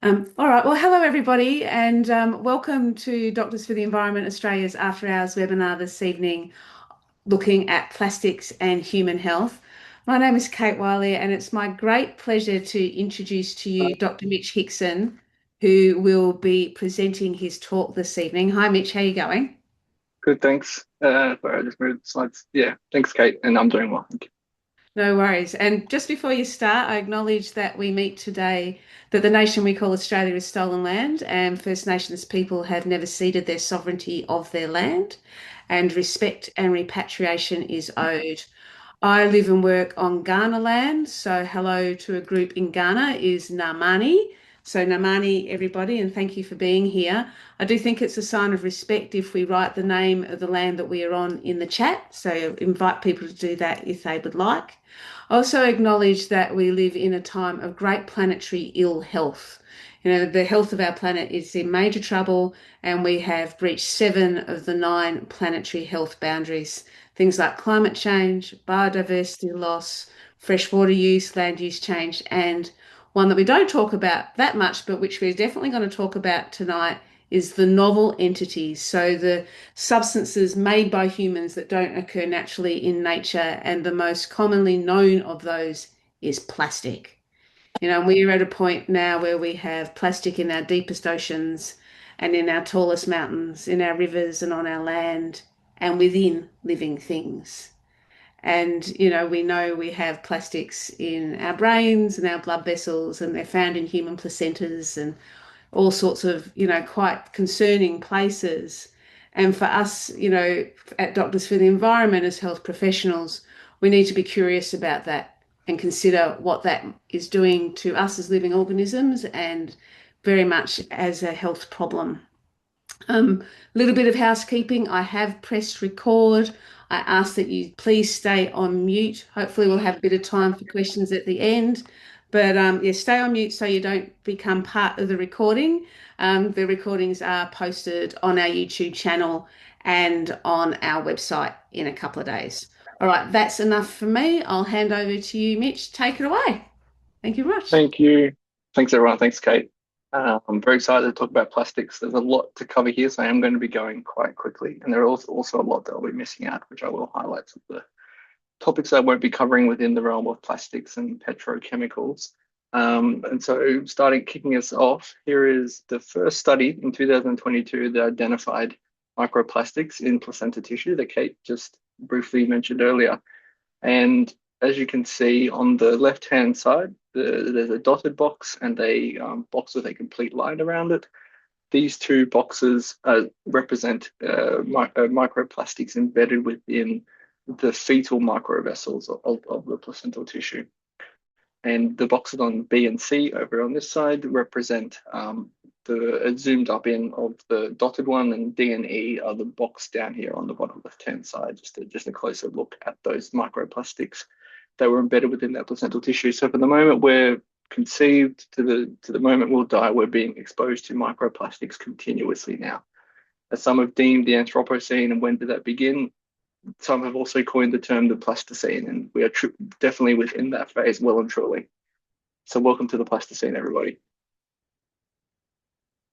All right. Well, hello, everybody, and welcome to Doctors for the Environment Australia's After Hours webinar this evening, looking at plastics and human health. My name is Kate Wiley, and it's my great pleasure to introduce to you Dr. Mitch Hickson, who will be presenting his talk this evening. Hi, Mitch. How are you going? Good, thanks. Sorry, I just moved the slides. Yeah, thanks, Kate, and I'm doing well. Thank you. No worries. And just before you start, I acknowledge that we meet today that the nation we call Australia is stolen land, and First Nations people have never ceded their sovereignty of their land, and respect and repatriation is owed. I live and work on Ghana land, so hello to a group in Ghana is Namani. So Namani, everybody, and thank you for being here. I do think it's a sign of respect if we write the name of the land that we are on in the chat. So invite people to do that if they would like. I also acknowledge that we live in a time of great planetary ill health. You know, the health of our planet is in major trouble, and we have breached seven of the nine planetary health boundaries. Things like climate change, biodiversity loss, freshwater use, land use change, and one that we don't talk about that much, but which we're definitely going to talk about tonight is the novel entities. So the substances made by humans that don't occur naturally in nature, and the most commonly known of those is plastic. You know, we're at a point now where we have plastic in our deepest oceans and in our tallest mountains, in our rivers and on our land, and within living things. And, you know we have plastics in our brains and our blood vessels, and they're found in human placentas and all sorts of, quite concerning places. And for us, at Doctors for the Environment as health professionals, we need to be curious about that and consider what that is doing to us as living organisms and very much as a health problem. Little bit of housekeeping. I have pressed record. I ask that you please stay on mute. Hopefully, we'll have a bit of time for questions at the end. But yeah, stay on mute so you don't become part of the recording. The recordings are posted on our YouTube channel and on our website in a couple of days. All right, that's enough for me. I'll hand over to you, Mitch. Take it away. Thank you very much. Thank you. Thanks, everyone. Thanks, Kate. I'm very excited to talk about plastics. There's a lot to cover here, so I am going to be going quite quickly. And there are also a lot that I'll be missing out, which I will highlight some of the topics I won't be covering within the realm of plastics and petrochemicals. And so, kicking us off, here is the first study in 2022 that identified microplastics in placenta tissue that Kate just briefly mentioned earlier. And as you can see on the left-hand side, there's a dotted box and a box with a complete line around it. These two boxes represent microplastics embedded within the fetal microvessels of the placental tissue. And the boxes on B and C over on this side represent the zoomed up in of the dotted one, and D and E are the box down here on the bottom left-hand side, just a closer look at those microplastics that were embedded within that placental tissue. So from the moment we're conceived to the moment we'll die, we're being exposed to microplastics continuously now. As some have deemed the Anthropocene, and when did that begin? Some have also coined the term the Plasticine, and we are definitely within that phase well and truly. So welcome to the Plasticine, everybody.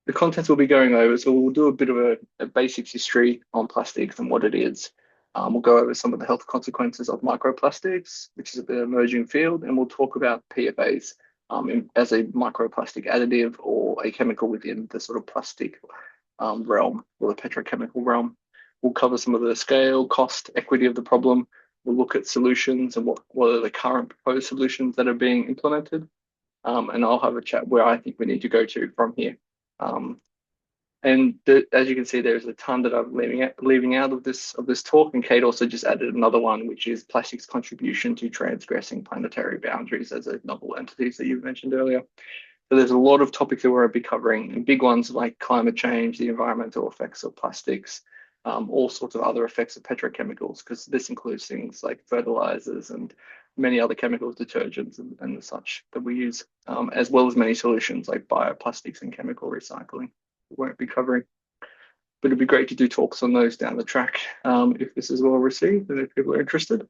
The contents we'll be going over, so we'll do a bit of a basics history on plastics and what it is. We'll go over some of the health consequences of microplastics, which is a bit of an emerging field, and we'll talk about PFAS as a microplastic additive or a chemical within the sort of plastic realm or the petrochemical realm. We'll cover some of the scale, cost, equity of the problem. We'll look at solutions and what are the current proposed solutions that are being implemented. And I'll have a chat where I think we need to go to from here. As you can see, there's a ton that I'm leaving out of this talk, and Kate also just added another one, which is plastics' contribution to transgressing planetary boundaries as a novel entities that you mentioned earlier. So there's a lot of topics that we're going to be covering, and big ones like climate change, the environmental effects of plastics, all sorts of other effects of petrochemicals, because this includes things like fertilizers and many other chemicals, detergents and such that we use, as well as many solutions like bioplastics and chemical recycling. We won't be covering, but it'd be great to do talks on those down the track if this is well received and if people are interested.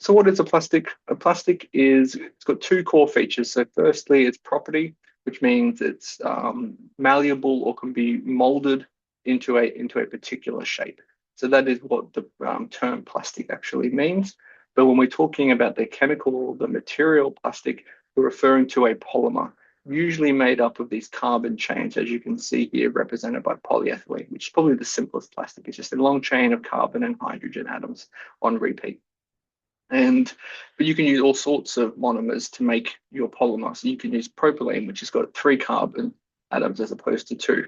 So what is a plastic? A plastic it's got two core features. So firstly, its property. which means it's malleable or can be molded into a particular shape. So that is what the term plastic actually means. But when we're talking about the chemical or the material plastic, we're referring to a polymer, usually made up of these carbon chains, as you can see here, represented by polyethylene, which is probably the simplest plastic. It's just a long chain of carbon and hydrogen atoms on repeat. But you can use all sorts of monomers to make your polymer. So you can use propylene, which has got 3 carbon atoms as opposed to 2,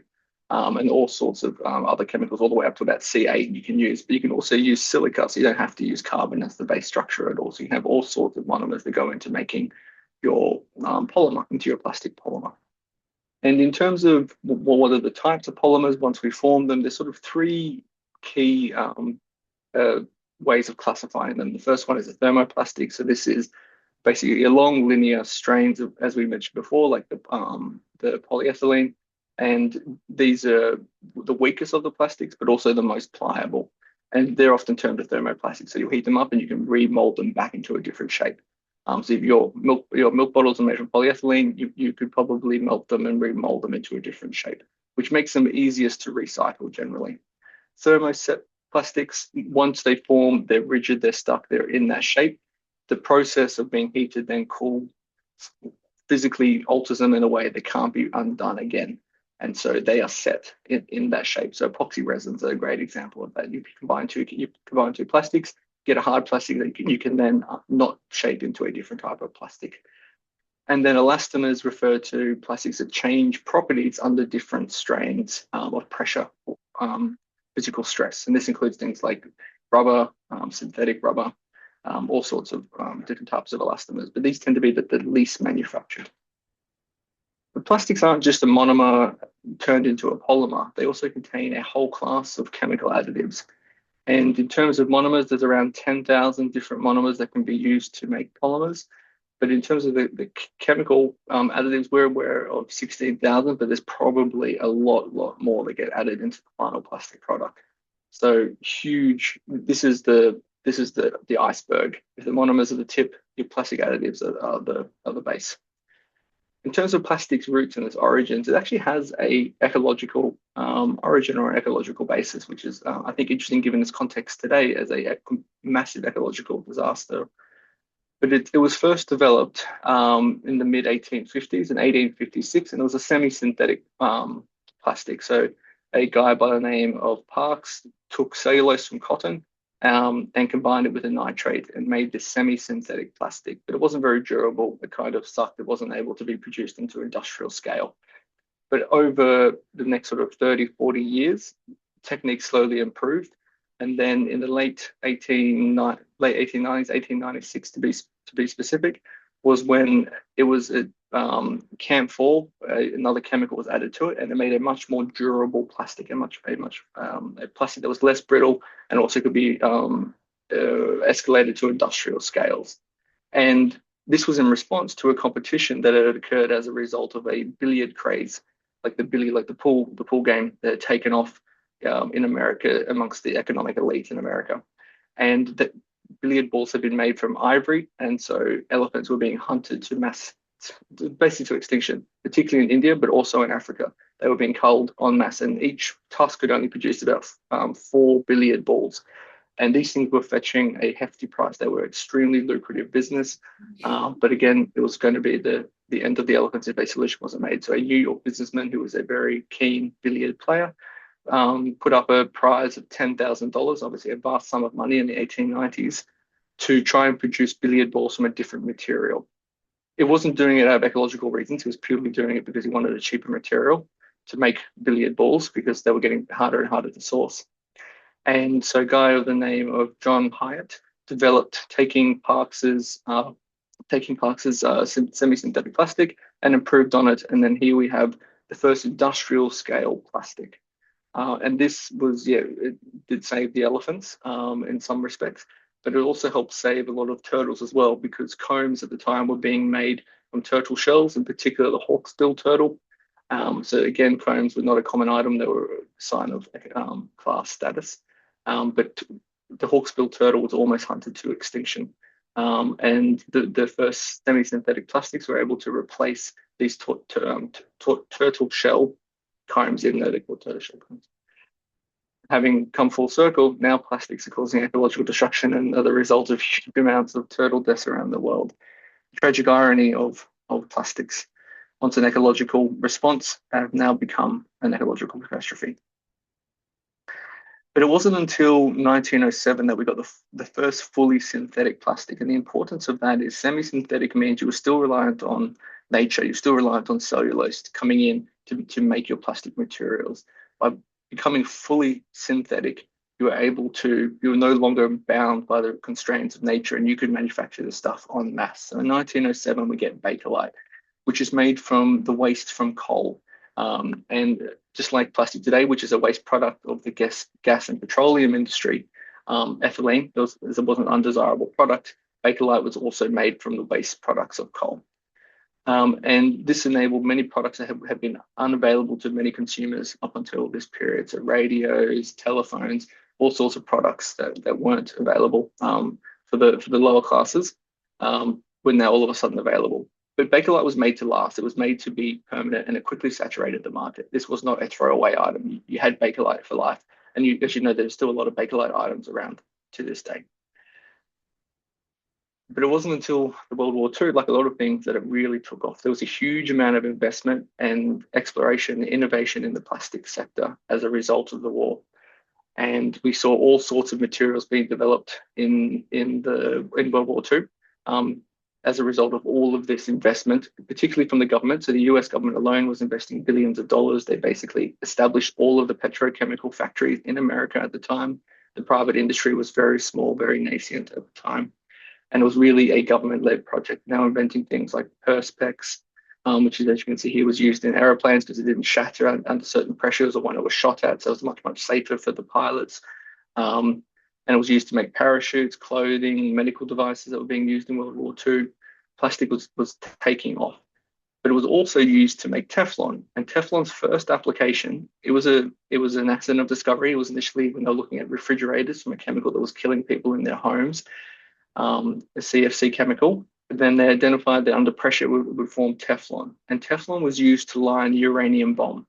and all sorts of other chemicals, all the way up to about C8 you can use. But you can also use silica, so you don't have to use carbon as the base structure at all. So you can have all sorts of monomers that go into making your polymer, into your plastic polymer. And in terms of what are the types of polymers, once we form them, there's sort of 3 key ways of classifying them. The first one is a thermoplastic. So this is basically a long linear strains of, as we mentioned before, like the polyethylene. And these are the weakest of the plastics, but also the most pliable. And they're often termed a thermoplastic. So you heat them up and you can remold them back into a different shape. So if your milk bottles are made from polyethylene, you could probably melt them and remold them into a different shape, which makes them easiest to recycle generally. Thermoset plastics, once they form, they're rigid, they're stuck, they're in that shape. The process of being heated, then cooled, physically alters them in a way that can't be undone again. And so they are set in that shape. So epoxy resins are a great example of that. You combine two plastics, get a hard plastic that you can then not shape into a different type of plastic. And then elastomers refer to plastics that change properties under different strains of pressure, physical stress. And this includes things like rubber, synthetic rubber, all sorts of different types of elastomers, but these tend to be the least manufactured. The plastics aren't just a monomer turned into a polymer. They also contain a whole class of chemical additives. And in terms of monomers, there's around 10,000 different monomers that can be used to make polymers. But in terms of the chemical additives, we're aware of 16,000, but there's probably a lot more that get added into the final plastic product. So huge. This is the iceberg. If the monomers are the tip, your plastic additives are the base. In terms of plastic's roots and its origins, it actually has a ecological origin or an ecological basis, which is, I think, interesting given its context today as a massive ecological disaster. But it was first developed in the mid-1850s, in 1856, and it was a semi-synthetic plastic. So a guy by the name of Parkes took cellulose from cotton and combined it with a nitrate and made this semi-synthetic plastic. But it wasn't very durable. It kind of sucked. It wasn't able to be produced into industrial scale. But over the next sort of 30, 40 years, techniques slowly improved. And then in the late 1890s, 1896 to be specific, was when it was camphor, another chemical was added to it, and it made a much more durable plastic, a plastic that was less brittle and also could be escalated to industrial scales. And this was in response to a competition that had occurred as a result of a billiard craze, like the pool game that had taken off in America amongst the economic elite in America. And that billiard balls had been made from ivory, and so elephants were being hunted basically to extinction, particularly in India, but also in Africa. They were being culled en masse, and each tusk could only produce about 4 billiard balls. And these things were fetching a hefty price. They were extremely lucrative business. But again, it was going to be the end of the elephants if a solution wasn't made. So a New York businessman who was a very keen billiard player put up a prize of $10,000, obviously a vast sum of money in the 1890s, to try and produce billiard balls from a different material. It wasn't doing it out of ecological reasons. He was purely doing it because he wanted a cheaper material to make billiard balls because they were getting harder and harder to source. And so a guy of the name of John Hyatt developed taking Parkes's semi-synthetic plastic and improved on it. And then here we have the first industrial scale plastic. And this was, it did save the elephants in some respects, but it also helped save a lot of turtles as well, because combs at the time were being made from turtle shells, in particular the hawksbill turtle. So again, combs were not a common item. They were a sign of class status. But the hawksbill turtle was almost hunted to extinction. And the first semi-synthetic plastics were able to replace these turtle shell combs, even though they're called turtle shell combs. Having come full circle, now plastics are causing ecological destruction and are the result of huge amounts of turtle deaths around the world. The tragic irony of plastics, once an ecological response, have now become an ecological catastrophe. But it wasn't until 1907 that we got the first fully synthetic plastic. And the importance of that is semi-synthetic means you were still reliant on nature, you're still reliant on cellulose coming in to make your plastic materials. By becoming fully synthetic, you were no longer bound by the constraints of nature and you could manufacture the stuff en masse. So in 1907, we get Bakelite, which is made from the waste from coal. And just like plastic today, which is a waste product of the gas and petroleum industry, ethylene was an undesirable product. Bakelite was also made from the waste products of coal. And this enabled many products that have been unavailable to many consumers up until this period. So radios, telephones, all sorts of products that weren't available for the lower classes were now all of a sudden available. But Bakelite was made to last. It was made to be permanent, and it quickly saturated the market. This was not a throwaway item. You had Bakelite for life. And as you know, there's still a lot of Bakelite items around to this day. But it wasn't until the World War II, like a lot of things, that it really took off. There was a huge amount of investment and exploration and innovation in the plastic sector as a result of the war. And we saw all sorts of materials being developed in World War II. As a result of all of this investment, particularly from the government. So the US government alone was investing billions of dollars. They basically established all of the petrochemical factories in America at the time. The private industry was very small, very nascent at the time. And it was really a government-led project, now inventing things like Perspex, which is, as you can see here, was used in aeroplanes because it didn't shatter under certain pressures or when it was shot at. So it was much, much safer for the pilots. And it was used to make parachutes, clothing, medical devices that were being used in World War II. Plastic was taking off. But it was also used to make Teflon. And Teflon's first application, it was an accident of discovery. It was initially when they were looking at refrigerators from a chemical that was killing people in their homes, a CFC chemical. But then they identified that under pressure it would form Teflon. And Teflon was used to line uranium bomb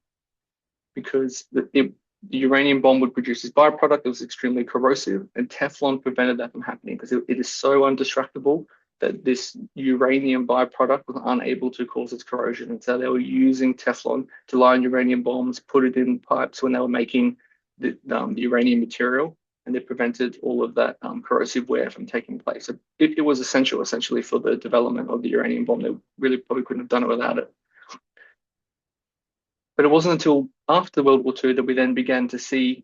because the uranium bomb would produce this byproduct that was extremely corrosive, and Teflon prevented that from happening because it is so indestructible that this uranium byproduct was unable to cause its corrosion. And so they were using Teflon to line uranium bombs, put it in pipes when they were making the uranium material, and they prevented all of that corrosive wear from taking place. So it was essential, essentially, for the development of the uranium bomb. They really probably couldn't have done it without it. But it wasn't until after World War II that we then began to see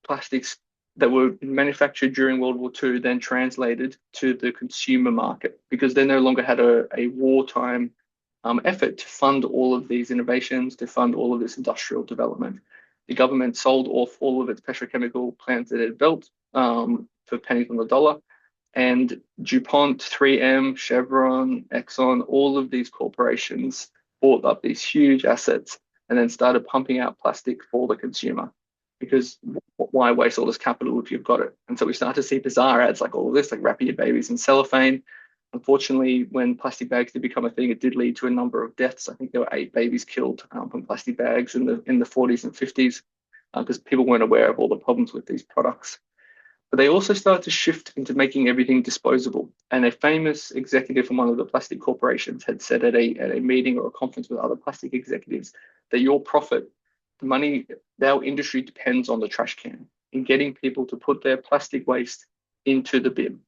plastics that were manufactured during World War II then translated to the consumer market because they no longer had a wartime effort to fund all of these innovations, to fund all of this industrial development. The government sold off all of its petrochemical plants that it had built for pennies on the dollar. And DuPont, 3M, Chevron, Exxon, all of these corporations bought up these huge assets and then started pumping out plastic for the consumer. Because why waste all this capital if you've got it? And so we start to see bizarre ads like all of this, like wrapping your babies in cellophane. Unfortunately, when plastic bags did become a thing, it did lead to a number of deaths. I think there were 8 babies killed from plastic bags in the 40s and 50s because people weren't aware of all the problems with these products. But they also started to shift into making everything disposable. And a famous executive from one of the plastic corporations had said at a meeting or a conference with other plastic executives that your profit, the money, our industry depends on the trash can in getting people to put their plastic waste into the bin.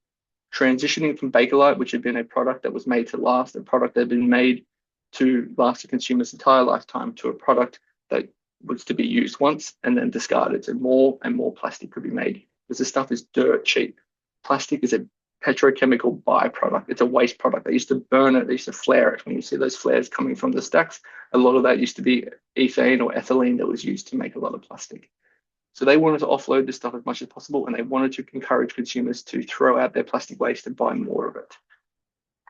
Transitioning from Bakelite, which had been a product that was made to last, a product that had been made to last a consumer's entire lifetime, to a product that was to be used once and then discarded. So more and more plastic could be made because this stuff is dirt cheap. Plastic is a petrochemical byproduct. It's a waste product. They used to burn it, they used to flare it. When you see those flares coming from the stacks, a lot of that used to be ethane or ethylene that was used to make a lot of plastic. So they wanted to offload this stuff as much as possible, and they wanted to encourage consumers to throw out their plastic waste and buy more of it.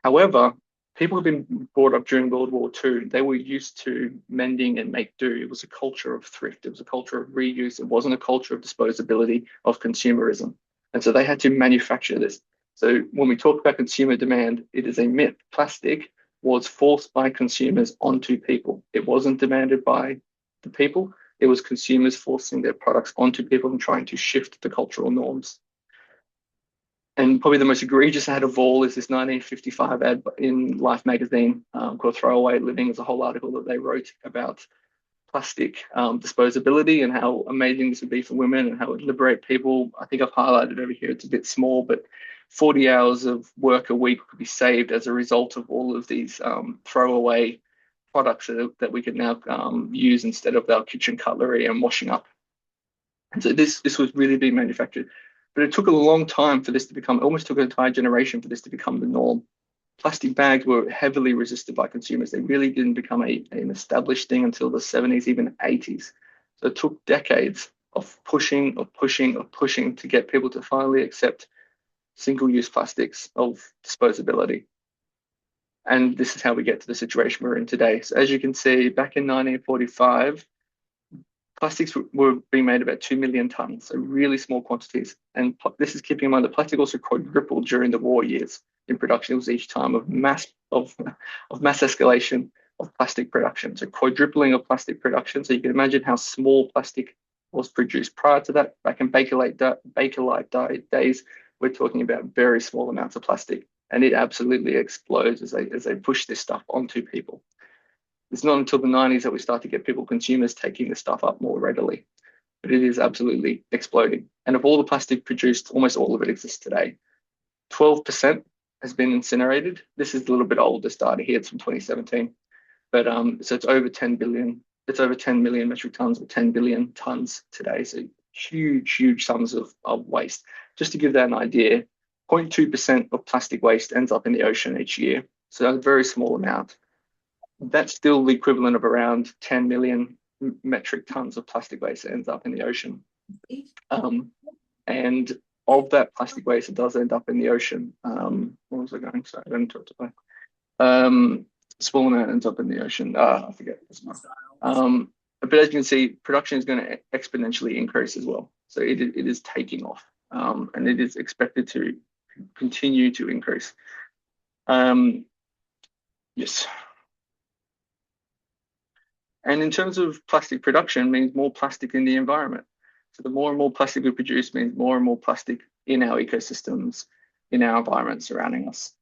However, people have been brought up during World War II. They were used to mending and make do. It was a culture of thrift. It was a culture of reuse. It wasn't a culture of disposability, of consumerism. And so they had to manufacture this. So when we talk about consumer demand, it is a myth. Plastic was forced by consumers onto people. It wasn't demanded by the people. It was consumers forcing their products onto people and trying to shift the cultural norms. And probably the most egregious ad of all is this 1955 ad in Life magazine called Throwaway Living. It's a whole article that they wrote about plastic disposability and how amazing this would be for women and how it would liberate people. I think I've highlighted over here, it's a bit small, but 40 hours of work a week could be saved as a result of all of these throwaway products that we could now use instead of our kitchen cutlery and washing up. And so this was really being manufactured. But it took a long time for this to become, almost took an entire generation for this to become the norm. Plastic bags were heavily resisted by consumers. They really didn't become an established thing until the 70s, even 80s. So it took decades of pushing to get people to finally accept single-use plastics of disposability. And this is how we get to the situation we're in today. So as you can see, back in 1945, plastics were being made about 2 million tons, so really small quantities. And this is keeping in mind that plastic also quadrupled during the war years in production. It was each time of mass escalation of plastic production. So quadrupling of plastic production. So you can imagine how small plastic was produced prior to that. Back in Bakelite days, we're talking about very small amounts of plastic. And it absolutely explodes as they push this stuff onto people. It's not until the 90s that we start to get consumers taking the stuff up more readily. But it is absolutely exploding. And of all the plastic produced, almost all of it exists today. 12% has been incinerated. This is a little bit older data here. It's from 2017. But so it's over 10 billion. It's over 10 million metric tons or 10 billion tons today. So huge sums of waste. Just to give that an idea, 0.2% of plastic waste ends up in the ocean each year. So that's a very small amount. That's still the equivalent of around 10 million metric tons of plastic waste that ends up in the ocean. And of that plastic waste that does end up in the ocean, what was I going? Sorry, I didn't talk to play. Small amount ends up in the ocean. I forget. But as you can see, production is going to exponentially increase as well. So it is taking off, and it is expected to continue to increase. Yes. And in terms of plastic production, means more plastic in the environment. So the more and more plastic we produce means more and more plastic in our ecosystems, in our environment surrounding us.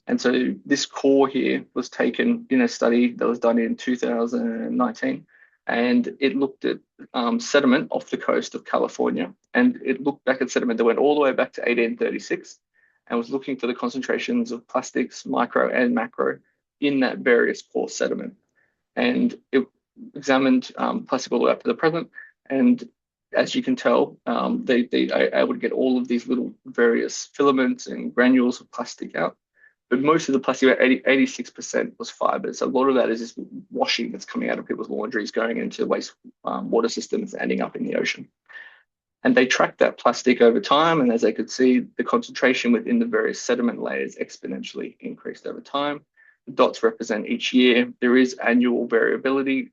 And so this core here was taken in a study that was done in 2019, and it looked at sediment off the coast of California. And it looked back at sediment that went all the way back to 1836 and was looking for the concentrations of plastics, micro and macro, in that various core sediment. And it examined plastic all the way up to the present. And as you can tell, they are able to get all of these little various filaments and granules of plastic out. But most of the plastic, about 86%, was fibers. A lot of that is just washing that's coming out of people's laundries, going into waste water systems, ending up in the ocean. And they tracked that plastic over time. And as they could see, the concentration within the various sediment layers exponentially increased over time. The dots represent each year. There is annual variability.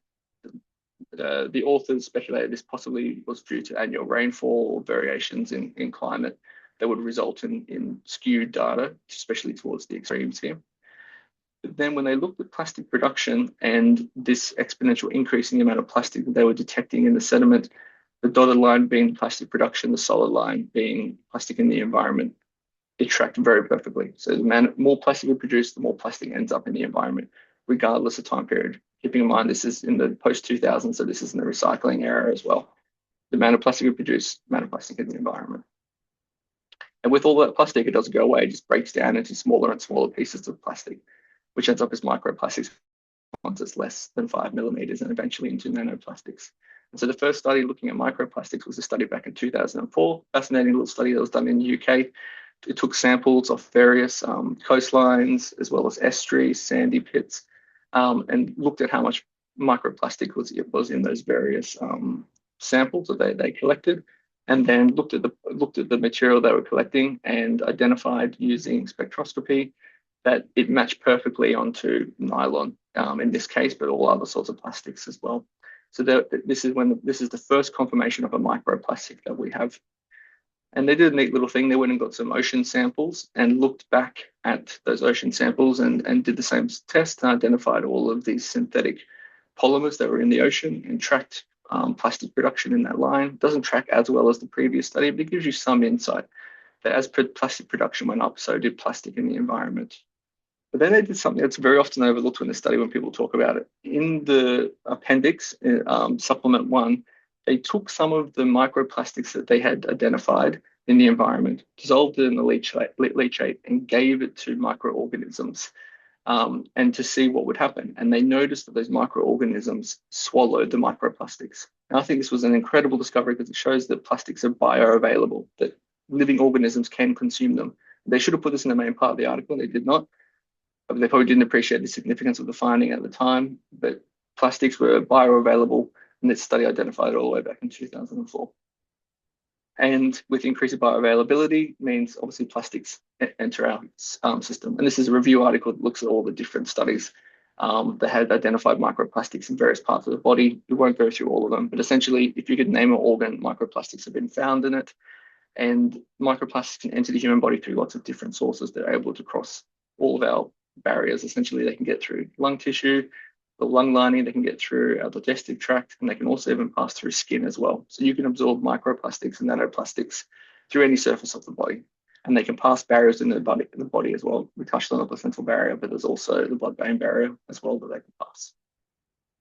The authors speculated this possibly was due to annual rainfall or variations in climate that would result in skewed data, especially towards the extremes here. But then when they looked at plastic production and this exponential increase in the amount of plastic that they were detecting in the sediment, the dotted line being plastic production, the solid line being plastic in the environment, it tracked very perfectly. So the more plastic we produce, the more plastic ends up in the environment, regardless of time period. Keeping in mind, this is in the post-2000s, so this is in the recycling era as well. The amount of plastic we produce, the amount of plastic in the environment. And with all that plastic, it doesn't go away. It just breaks down into smaller and smaller pieces of plastic, which ends up as microplastics once it's less than 5 millimeters and eventually into nanoplastics. And so the first study looking at microplastics was a study back in 2004. Fascinating little study that was done in the UK. It took samples of various coastlines as well as estuaries, sandy pits, and looked at how much microplastic was in those various samples that they collected, and then looked at the material they were collecting and identified using spectroscopy that it matched perfectly onto nylon in this case, but all other sorts of plastics as well. So this is the first confirmation of a microplastic that we have. And they did a neat little thing. They went and got some ocean samples and looked back at those ocean samples and did the same test and identified all of these synthetic polymers that were in the ocean and tracked plastic production in that line. Doesn't track as well as the previous study, but it gives you some insight that as plastic production went up, so did plastic in the environment. But then they did something that's very often overlooked in the study when people talk about it. In the appendix, supplement 1, they took some of the microplastics that they had identified in the environment, dissolved it in the leachate, and gave it to microorganisms and to see what would happen. And they noticed that those microorganisms swallowed the microplastics. And I think this was an incredible discovery because it shows that plastics are bioavailable, that living organisms can consume them. They should have put this in the main part of the article, and they did not. They probably didn't appreciate the significance of the finding at the time, but plastics were bioavailable, and this study identified it all the way back in 2004. And with increased bioavailability means obviously plastics enter our system. And this is a review article that looks at all the different studies that had identified microplastics in various parts of the body. We won't go through all of them, but essentially, if you could name an organ, microplastics have been found in it. And microplastics can enter the human body through lots of different sources that are able to cross all of our barriers. Essentially, they can get through lung tissue, the lung lining, they can get through our digestive tract, and they can also even pass through skin as well. So you can absorb microplastics and nanoplastics through any surface of the body, and they can pass barriers in the body as well. We touched on the placental barrier, but there's also the blood-brain barrier as well that they can pass.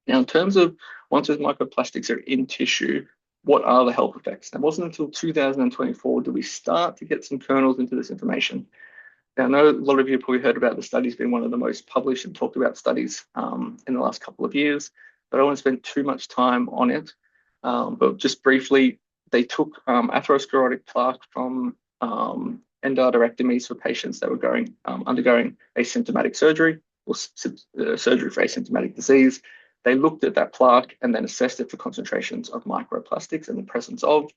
Now, in terms of once those microplastics are in tissue, what are the health effects? And it wasn't until 2024 did we start to get some kernels into this information. Now, I know a lot of you probably heard about the studies being one of the most published and talked about studies in the last couple of years, but I don't want to spend too much time on it. But just briefly, they took atherosclerotic plaque from endarterectomies for patients that were undergoing asymptomatic surgery or surgery for asymptomatic disease. They looked at that plaque and then assessed it for concentrations of microplastics in the presence of.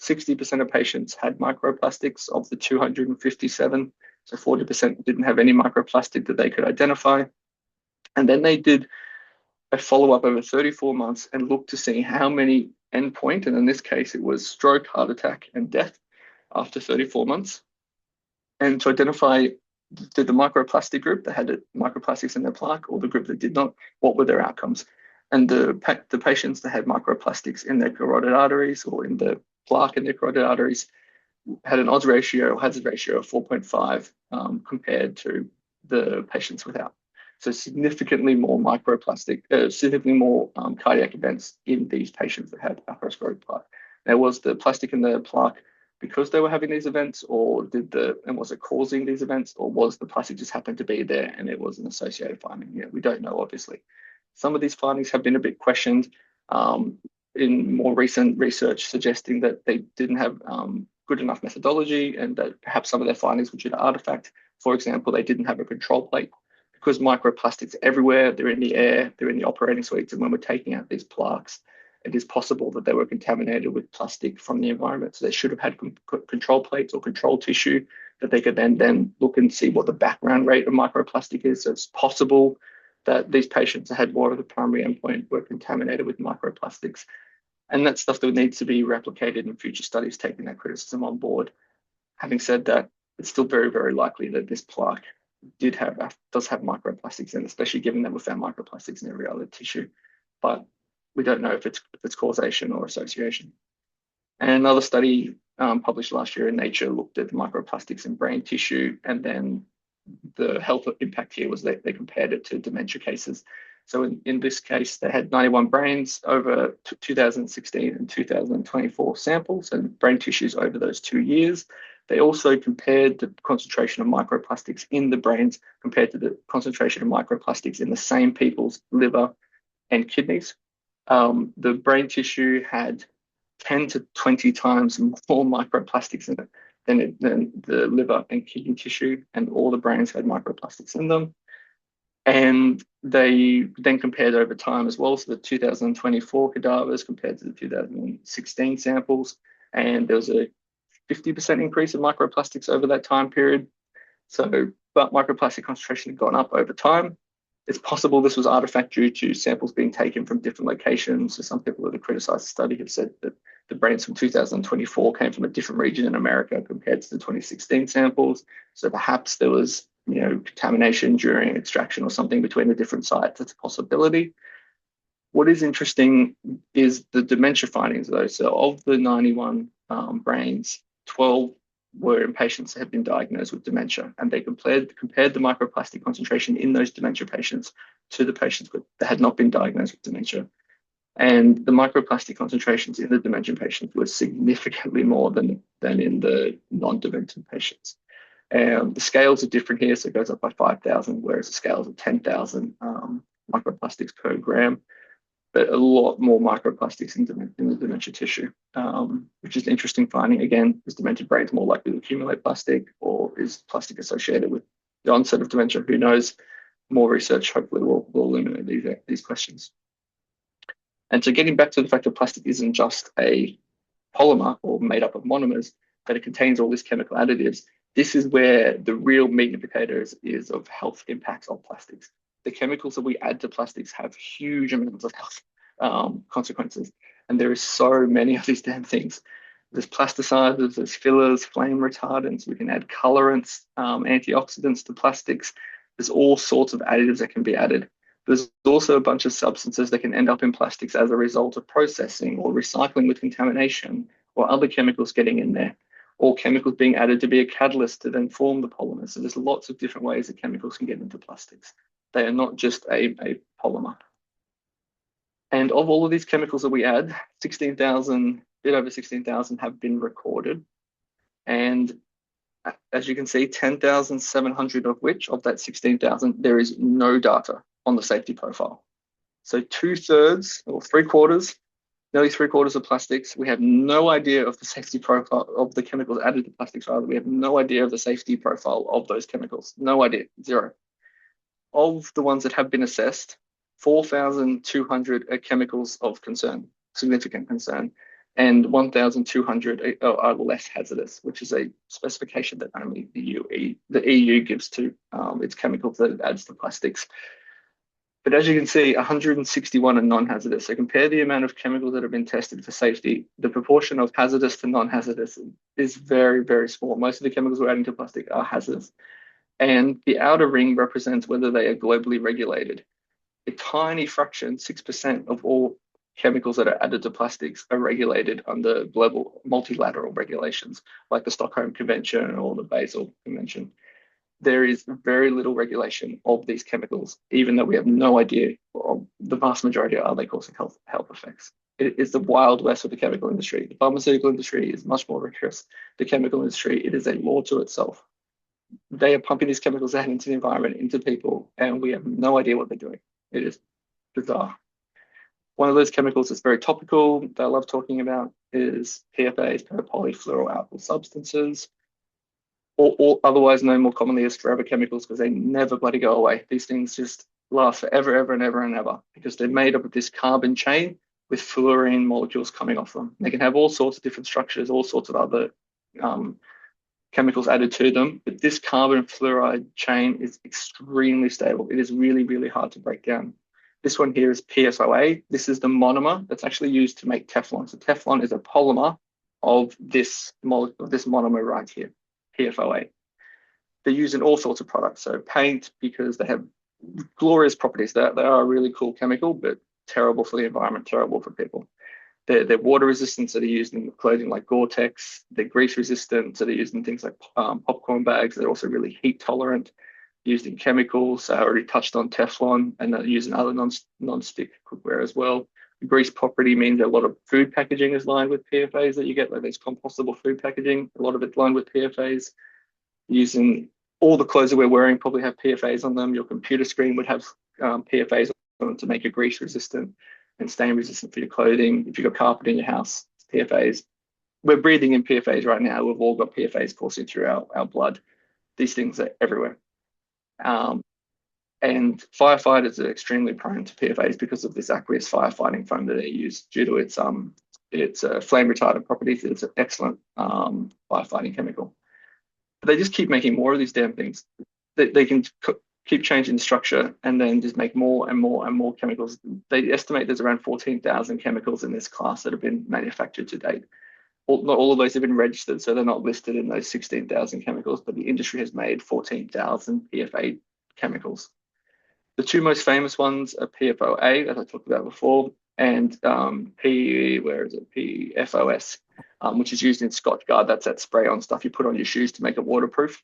60% of patients had microplastics of the 257. So 40% didn't have any microplastic that they could identify. And then they did a follow-up over 34 months and looked to see how many endpoint, and in this case, it was stroke, heart attack, and death after 34 months. And to identify, did the microplastic group that had microplastics in their plaque or the group that did not, what were their outcomes? And the patients that had microplastics in their carotid arteries or in the plaque in their carotid arteries had an odds ratio or hazard ratio of 4.5 compared to the patients without. So significantly more significantly more cardiac events in these patients that had atherosclerotic plaque. Now, was the plastic in the plaque because they were having these events, or was it causing these events, or was the plastic just happened to be there and it was an associated finding? Yeah, we don't know, obviously. Some of these findings have been a bit questioned in more recent research, suggesting that they didn't have good enough methodology and that perhaps some of their findings were due to artifact. For example, they didn't have a control plate because microplastics are everywhere. They're in the air, they're in the operating suites. And when we're taking out these plaques, it is possible that they were contaminated with plastic from the environment. So they should have had control plates or control tissue that they could then look and see what the background rate of microplastic is. So it's possible that these patients that had more of the primary endpoint were contaminated with microplastics. And that's stuff that needs to be replicated in future studies, taking that criticism on board. Having said that, it's still very, very likely that this plaque does have microplastics in it, especially given that we found microplastics in every other tissue. But we don't know if it's causation or association. And another study published last year in Nature looked at the microplastics in brain tissue, and then the health impact here was that they compared it to dementia cases. So in this case, they had 91 brains over 2016 and 2024 samples and brain tissues over those 2 years. They also compared the concentration of microplastics in the brains compared to the concentration of microplastics in the same people's liver and kidneys. The brain tissue had 10 to 20 times more microplastics in it than the liver and kidney tissue, and all the brains had microplastics in them. And they then compared over time as well. So the 2024 cadavers compared to the 2016 samples, and there was a 50% increase in microplastics over that time period. So, but microplastic concentration had gone up over time. It's possible this was artifact due to samples being taken from different locations. So some people that have criticized the study have said that The brains from 2024 came from a different region in America compared to the 2016 samples. So perhaps there was, contamination during extraction or something between the different sites. That's a possibility. What is interesting is the dementia findings, though. So of the 91 brains, 12 were in patients that had been diagnosed with dementia, and they compared the microplastic concentration in those dementia patients to the patients that had not been diagnosed with dementia. And the microplastic concentrations in the dementia patients were significantly more than in the non-dementia patients. The scales are different here, so it goes up by 5,000, whereas the scales are 10,000 microplastics per gram, but a lot more microplastics in the dementia tissue, which is an interesting finding. Again, is dementia brains more likely to accumulate plastic, or is plastic associated with the onset of dementia? Who knows? More research hopefully will illuminate these questions. And so getting back to the fact that plastic isn't just a polymer or made up of monomers, that it contains all these chemical additives, this is where the real meat indicator is of health impacts of plastics. The chemicals that we add to plastics have huge amounts of health consequences. And there is so many of these damn things. There's plasticizers, there's fillers, flame retardants, we can add colorants, antioxidants to plastics. There's all sorts of additives that can be added. There's also a bunch of substances that can end up in plastics as a result of processing or recycling with contamination or other chemicals getting in there, or chemicals being added to be a catalyst to then form the polymer. So there's lots of different ways that chemicals can get into plastics. They are not just a polymer. And of all of these chemicals that we add, 16,000, bit over 16,000 have been recorded. And as you can see, 10,700 of which, of that 16,000, there is no data on the safety profile. So 2/3 or 3/4, nearly 3/4 of plastics, we have no idea of the safety profile of the chemicals added to plastics. Rather, we have no idea of the safety profile of those chemicals. No idea, zero. Of the ones that have been assessed, 4,200 are chemicals of concern, significant concern, and 1,200 are less hazardous, which is a specification that only the EU gives to its chemicals that it adds to plastics. But as you can see, 161 are non-hazardous. So compare the amount of chemicals that have been tested for safety. The proportion of hazardous to non-hazardous is very, very small. Most of the chemicals we're adding to plastic are hazardous. And the outer ring represents whether they are globally regulated. A tiny fraction, 6% of all chemicals that are added to plastics are regulated under global multilateral regulations, like the Stockholm Convention or the Basel Convention. There is very little regulation of these chemicals, even though we have no idea of the vast majority are they causing health effects. It is the Wild West of the chemical industry. The pharmaceutical industry is much more rigorous. The chemical industry, it is a law to itself. They are pumping these chemicals out into the environment, into people, and we have no idea what they're doing. It is bizarre. One of those chemicals that's very topical that I love talking about is PFAs, polyfluoroalkyl substances, or otherwise known more commonly as forever chemicals, because they never bloody go away. These things just last forever, ever, and ever, and ever, because they're made up of this carbon chain with fluorine molecules coming off them. They can have all sorts of different structures, all sorts of other chemicals added to them, but this carbon fluoride chain is extremely stable. It is really, really hard to break down. This one here is PSOA. This is the monomer that's actually used to make Teflon. So Teflon is a polymer of this monomer right here, PFOA. They're used in all sorts of products. So paint, because they have glorious properties. They are a really cool chemical, but terrible for the environment, terrible for people. They're water resistant, so they're used in clothing like Gore-Tex. They're grease resistant, so they're used in things like popcorn bags. They're also really heat tolerant, used in chemicals. I already touched on Teflon, and they're used in other non-stick cookware as well. The grease property means that a lot of food packaging is lined with PFAs that you get, like this compostable food packaging. A lot of it's lined with PFAs. Using all the clothes that we're wearing probably have PFAs on them. Your computer screen would have PFAs on it to make it grease resistant and stain resistant for your clothing. If you've got carpet in your house, PFAs. We're breathing in PFAs right now. We've all got PFAs coursing through our blood. These things are everywhere. And firefighters are extremely prone to PFAs because of this aqueous firefighting foam that they use due to its flame retardant properties. It's an excellent firefighting chemical. But they just keep making more of these damn things. They can keep changing the structure, and then just make more and more and more chemicals. They estimate there's around 14,000 chemicals in this class that have been manufactured to date. Not all of those have been registered, so they're not listed in those 16,000 chemicals, but the industry has made 14,000 PFA chemicals. The two most famous ones are PFOA, as I talked about before, and PFOS, which is used in Scotch Guard. That's that spray-on stuff you put on your shoes to make it waterproof.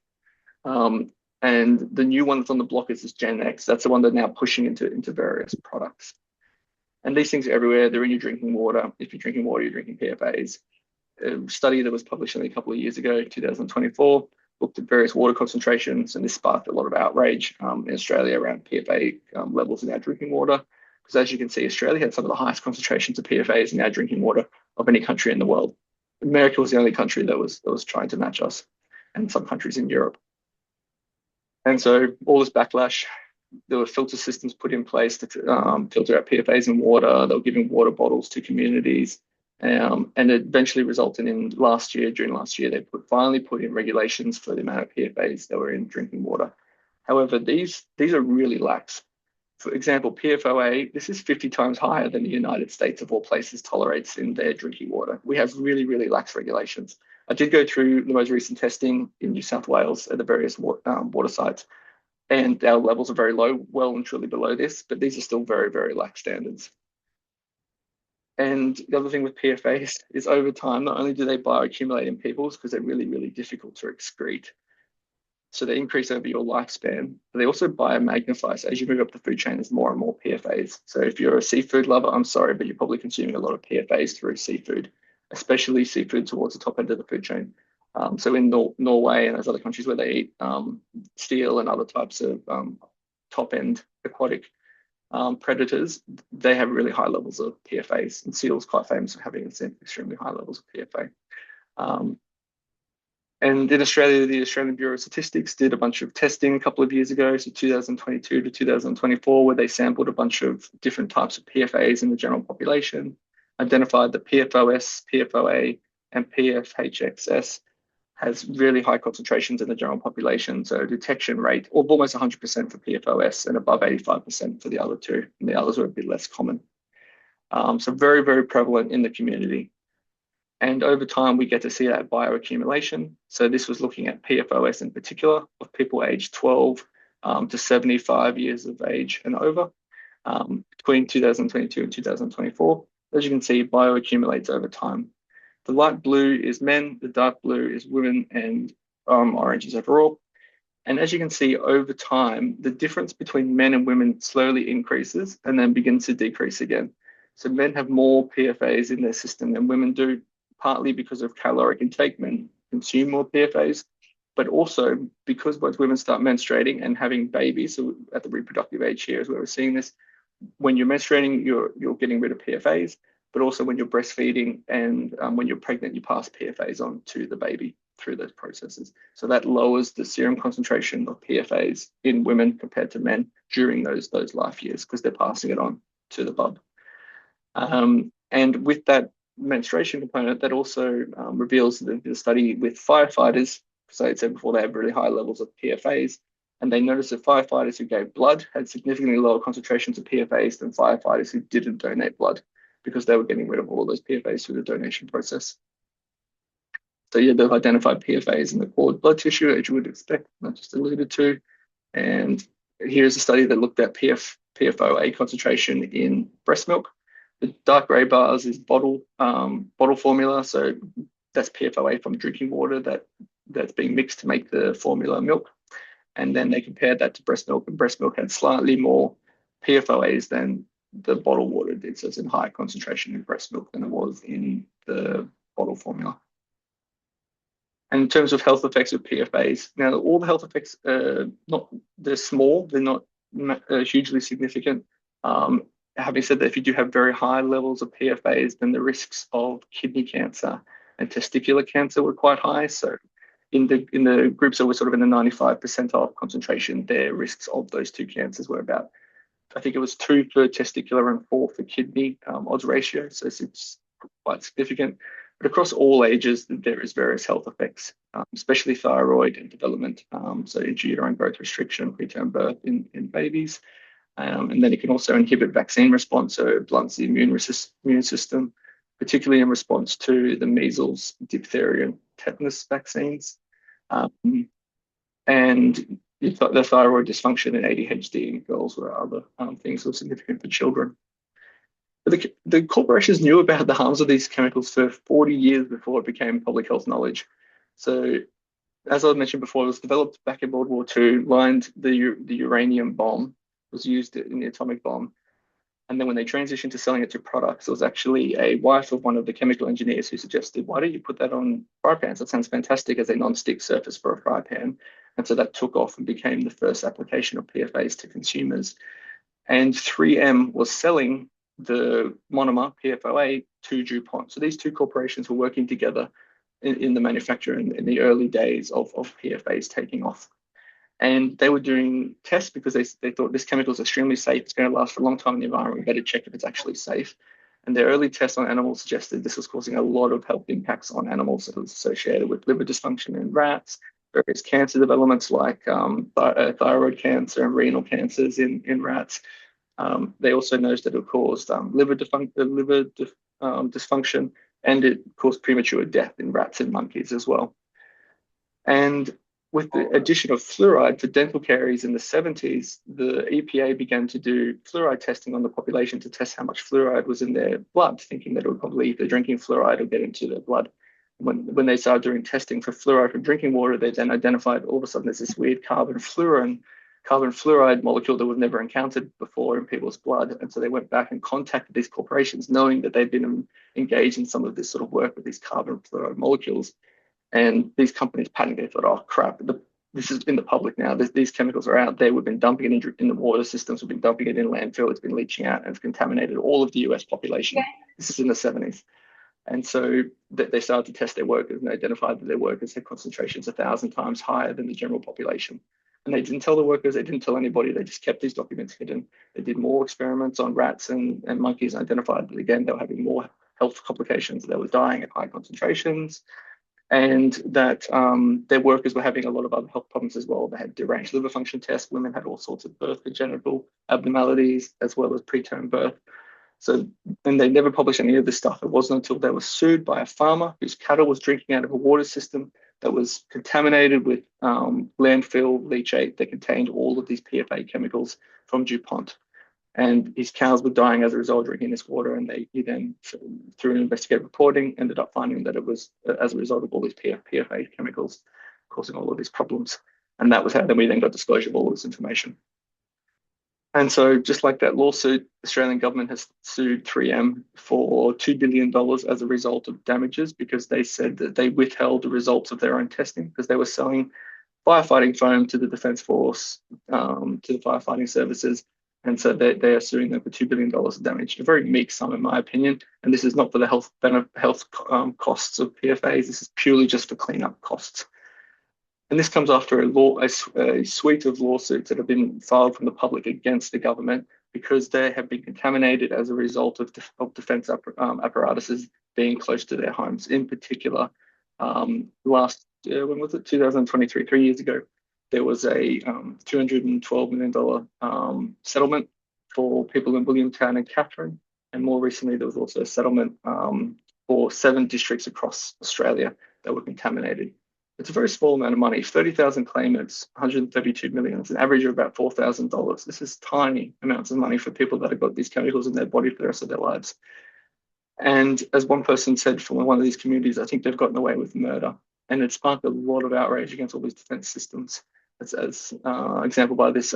And the new one that's on the block is this Gen X. That's the one they're now pushing into various products. And these things are everywhere. They're in your drinking water. If you're drinking water, you're drinking PFAs. A study that was published only a couple of years ago, 2024, looked at various water concentrations, and this sparked a lot of outrage in Australia around PFA levels in our drinking water. Because as you can see, Australia had some of the highest concentrations of PFAs in our drinking water of any country in the world. America was the only country that was trying to match us, and some countries in Europe. And so all this backlash, there were filter systems put in place to filter out PFAs in water. They were giving water bottles to communities. And it eventually resulted in during last year, they finally put in regulations for the amount of PFAs that were in drinking water. However, these are really lax. For example, PFOA, this is 50 times higher than the United States of all places tolerates in their drinking water. We have really, really lax regulations. I did go through the most recent testing in New South Wales at the various water sites, and our levels are very low, well and truly below this, but these are still very, very lax standards. And the other thing with PFAs is over time, not only do they bioaccumulate in peoples because they're really, really difficult to excrete, so they increase over your lifespan, but they also biomagnify. So as you move up the food chain, there's more and more PFAs. So if you're a seafood lover, I'm sorry, but you're probably consuming a lot of PFAs through seafood, especially seafood towards the top end of the food chain. So in Norway and those other countries where they eat steel and other types of top end aquatic predators, they have really high levels of PFAs, and seals quite famous for having extremely high levels of PFA. And in Australia, the Australian Bureau of Statistics did a bunch of testing a couple of years ago, so 2022 to 2024, where they sampled a bunch of different types of PFAs in the general population, identified that PFOS, PFOA, and PFHXS has really high concentrations in the general population. So detection rate of almost 100% for PFOS and above 85% for the other two, and the others are a bit less common. So very, very prevalent in the community. And over time, we get to see that bioaccumulation. So this was looking at PFOS in particular of people aged 12 to 75 years of age and over between 2022 and 2024. As you can see, bioaccumulates over time. The light blue is men, the dark blue is women, and orange is overall. And as you can see, over time, the difference between men and women slowly increases and then begins to decrease again. So men have more PFAs in their system than women do, partly because of caloric intake. Men consume more PFAs, but also because once women start menstruating and having babies, so at the reproductive age here is where we're seeing this, when you're menstruating, you're getting rid of PFAs, but also when you're breastfeeding and when you're pregnant, you pass PFAs on to the baby through those processes. So that lowers the serum concentration of PFAs in women compared to men during those life years because they're passing it on to the bub. And with that menstruation component, that also reveals the study with firefighters. So I said before, they have really high levels of PFAs, and they noticed that firefighters who gave blood had significantly lower concentrations of PFAs than firefighters who didn't donate blood, because they were getting rid of all of those PFAs through the donation process. So yeah, they've identified PFAs in the cord blood tissue, as you would expect, I just alluded to. And here's a study that looked at PFOA concentration in breast milk. The dark gray bars is bottle formula. So that's PFOA from drinking water that's being mixed to make the formula milk. And then they compared that to breast milk, and breast milk had slightly more PFOAs than the bottled water did. So it's in higher concentration in breast milk than it was in the bottle formula. And in terms of health effects of PFAs, now all the health effects they're small, they're not hugely significant. Having said that, if you do have very high levels of PFAs, then the risks of kidney cancer and testicular cancer were quite high. So in the groups that were sort of in the 95 percentile concentration, their risks of those two cancers were about, I think it was 2 for testicular and 4 for kidney odds ratio. So it's quite significant. But across all ages, there is various health effects, especially thyroid and development, so uterine growth restriction, preterm birth in babies. And then it can also inhibit vaccine response, so it blunts the immune system, particularly in response to the measles, diphtheria, and tetanus vaccines. And the thyroid dysfunction and ADHD in girls were other things that were significant for children. But the corporations knew about the harms of these chemicals for 40 years before it became public health knowledge. So, as I mentioned before, it was developed back in World War II, lined the uranium bomb, was used in the atomic bomb. And then when they transitioned to selling it to products, it was actually a wife of one of the chemical engineers who suggested, why don't you put that on fry pans? That sounds fantastic as a non-stick surface for a fry pan. And so that took off and became the first application of PFAs to consumers. And 3M was selling the monomer PFOA to DuPont. So these two corporations were working together in the manufacture in the early days of PFAs taking off. And they were doing tests because they thought this chemical is extremely safe. It's going to last for a long time in the environment. We better check if it's actually safe. And their early tests on animals suggested this was causing a lot of health impacts on animals. It was associated with liver dysfunction in rats, various cancer developments like thyroid cancer and renal cancers in rats. They also noticed that it caused liver dysfunction, and it caused premature death in rats and monkeys as well. And with the addition of fluoride for dental caries in the 70s, the EPA began to do fluoride testing on the population to test how much fluoride was in their blood, thinking that it would probably, if they're drinking fluoride, it'll get into their blood. When they started doing testing for fluoride from drinking water, they then identified all of a sudden there's this weird carbon fluoride molecule that we've never encountered before in people's blood. And so they went back and contacted these corporations, knowing that they'd been engaged in some of this sort of work with these carbon fluoride molecules. And these companies panicked. They thought, oh, crap, this is in the public now. These chemicals are out there. We've been dumping it in the water systems. We've been dumping it in landfill. It's been leaching out and it's contaminated all of the US population. This is in the 70s. And so they started to test their workers and they identified that their workers had concentrations 1,000 times higher than the general population. And they didn't tell the workers, they didn't tell anybody, they just kept these documents hidden. They did more experiments on rats and monkeys and identified that, again, they were having more health complications. They were dying at high concentrations, and that their workers were having a lot of other health problems as well. They had deranged liver function tests. Women had all sorts of birth congenital abnormalities, as well as preterm birth. So, and they never published any of this stuff. It wasn't until they were sued by a farmer whose cattle was drinking out of a water system that was contaminated with landfill leachate that contained all of these PFA chemicals from DuPont. And his cows were dying as a result of drinking this water. And he then, through an investigative reporting, ended up finding that it was as a result of all these PFA chemicals causing all of these problems. And that was how we then got disclosure of all of this information. And so just like that lawsuit, the Australian government has sued 3M for $2 billion as a result of damages because they said that they withheld the results of their own testing because they were selling firefighting foam to the Defence Force, to the firefighting services. And so they are suing them for $2 billion of damage, a very meek sum in my opinion. And this is not for the health costs of PFAs. This is purely just for cleanup costs. And this comes after a suite of lawsuits that have been filed from the public against the government because they have been contaminated as a result of defence apparatuses being close to their homes. In particular, when was it? 2023, 3 years ago, there was a $212 million settlement for people in Williamtown and Katherine. And more recently, there was also a settlement for 7 districts across Australia that were contaminated. It's a very small amount of money. 30,000 claimants, 132 million. It's an average of about $4,000. This is tiny amounts of money for people that have got these chemicals in their body for the rest of their lives. And as one person said from one of these communities, I think they've gotten away with murder. And it sparked a lot of outrage against all these defence systems. As example by this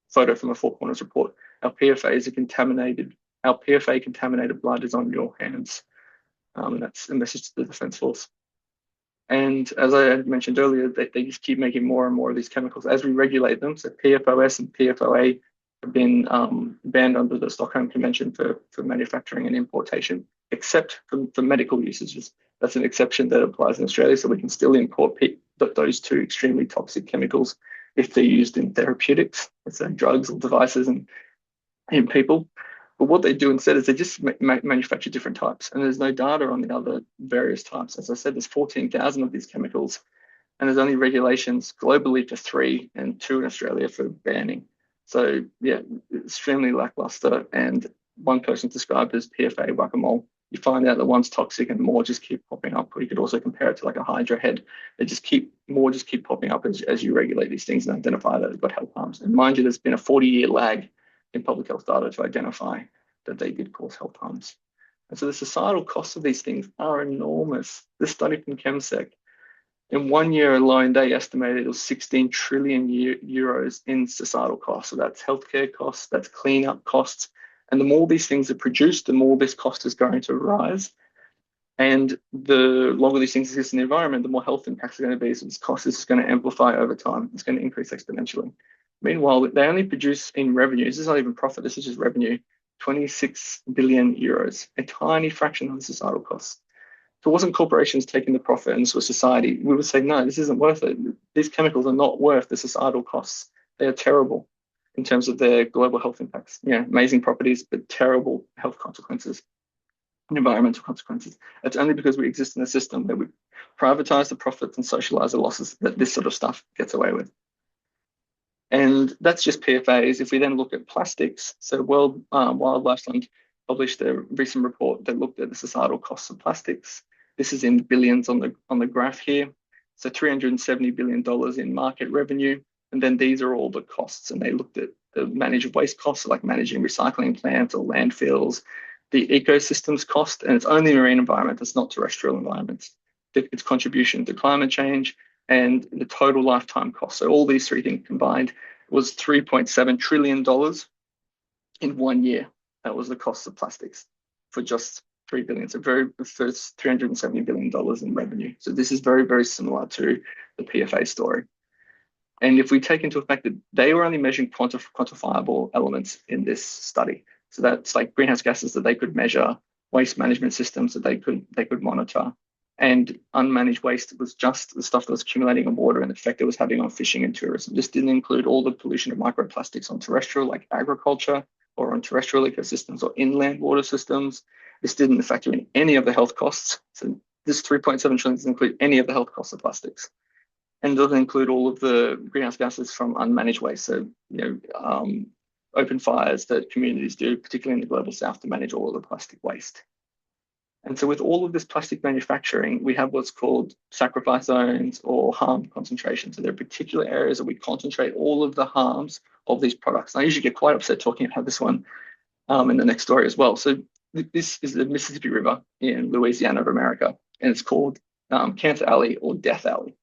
photo from the Four Corners report, our PFA contaminated blood is on your hands. And that's a message to the Defence Force. And as I had mentioned earlier, they just keep making more and more of these chemicals as we regulate them. So PFOS and PFOA have been banned under the Stockholm Convention for manufacturing and importation, except for medical usages. That's an exception that applies in Australia, so we can still import those 2 extremely toxic chemicals if they're used in therapeutics, let's say drugs or devices in people. But what they do instead is they just manufacture different types, and there's no data on the other various types. As I said, there's 14,000 of these chemicals, and there's only regulations globally for 3 and 2 in Australia for banning. So yeah, extremely lackluster. And one person described as PFA whack-a-mole. You find out that one's toxic and more just keep popping up. Or you could also compare it to like a Hydra head. They just keep popping up as you regulate these things and identify that they've got health harms. And mind you, there's been a 40-year lag in public health data to identify that they did cause health harms. And so the societal costs of these things are enormous. This study from ChemSec, in 1 year alone, they estimated it was 16 trillion euros in societal costs. So that's healthcare costs, that's cleanup costs. And the more these things are produced, the more this cost is going to rise. And the longer these things exist in the environment, the more health impacts are going to be. So this cost is going to amplify over time. It's going to increase exponentially. Meanwhile, they only produce in revenue, this is not even profit, this is just revenue, 26 billion euros, a tiny fraction of the societal costs. If it wasn't corporations taking the profit and this was society, we would say, no, this isn't worth it. These chemicals are not worth the societal costs. They are terrible in terms of their global health impacts. Yeah, amazing properties, but terrible health consequences and environmental consequences. It's only because we exist in a system where we privatize the profits and socialize the losses that this sort of stuff gets away with. And that's just PFAs. If we then look at plastics, so World Wildlife Fund published a recent report that looked at the societal costs of plastics. This is in billions on the graph here. So $370 billion in market revenue. And then these are all the costs. And they looked at the managed waste costs, like managing recycling plants or landfills, the ecosystems cost, and it's only marine environment, it's not terrestrial environments, its contribution to climate change, and the total lifetime cost. So all these 3 things combined was $3.7 trillion in 1 year. That was the cost of plastics for just 3 billion. So first $370 billion in revenue. So this is very, very similar to the PFA story. And if we take into effect that they were only measuring quantifiable elements in this study, so that's like greenhouse gases that they could measure, waste management systems that they could monitor, and unmanaged waste was just the stuff that was accumulating in water and the effect it was having on fishing and tourism. This didn't include all the pollution of microplastics on terrestrial, like agriculture, or on terrestrial ecosystems or inland water systems. This didn't factor in any of the health costs. So this 3.7 trillion doesn't include any of the health costs of plastics. And doesn't include all of the greenhouse gases from unmanaged waste. So, open fires that communities do, particularly in the global south, to manage all of the plastic waste. And so with all of this plastic manufacturing, we have what's called sacrifice zones or harm concentration. So there are particular areas that we concentrate all of the harms of these products. And I usually get quite upset talking about this one in the next story as well. So this is the Mississippi River in Louisiana of America, and it's called Cancer Alley or Death Alley.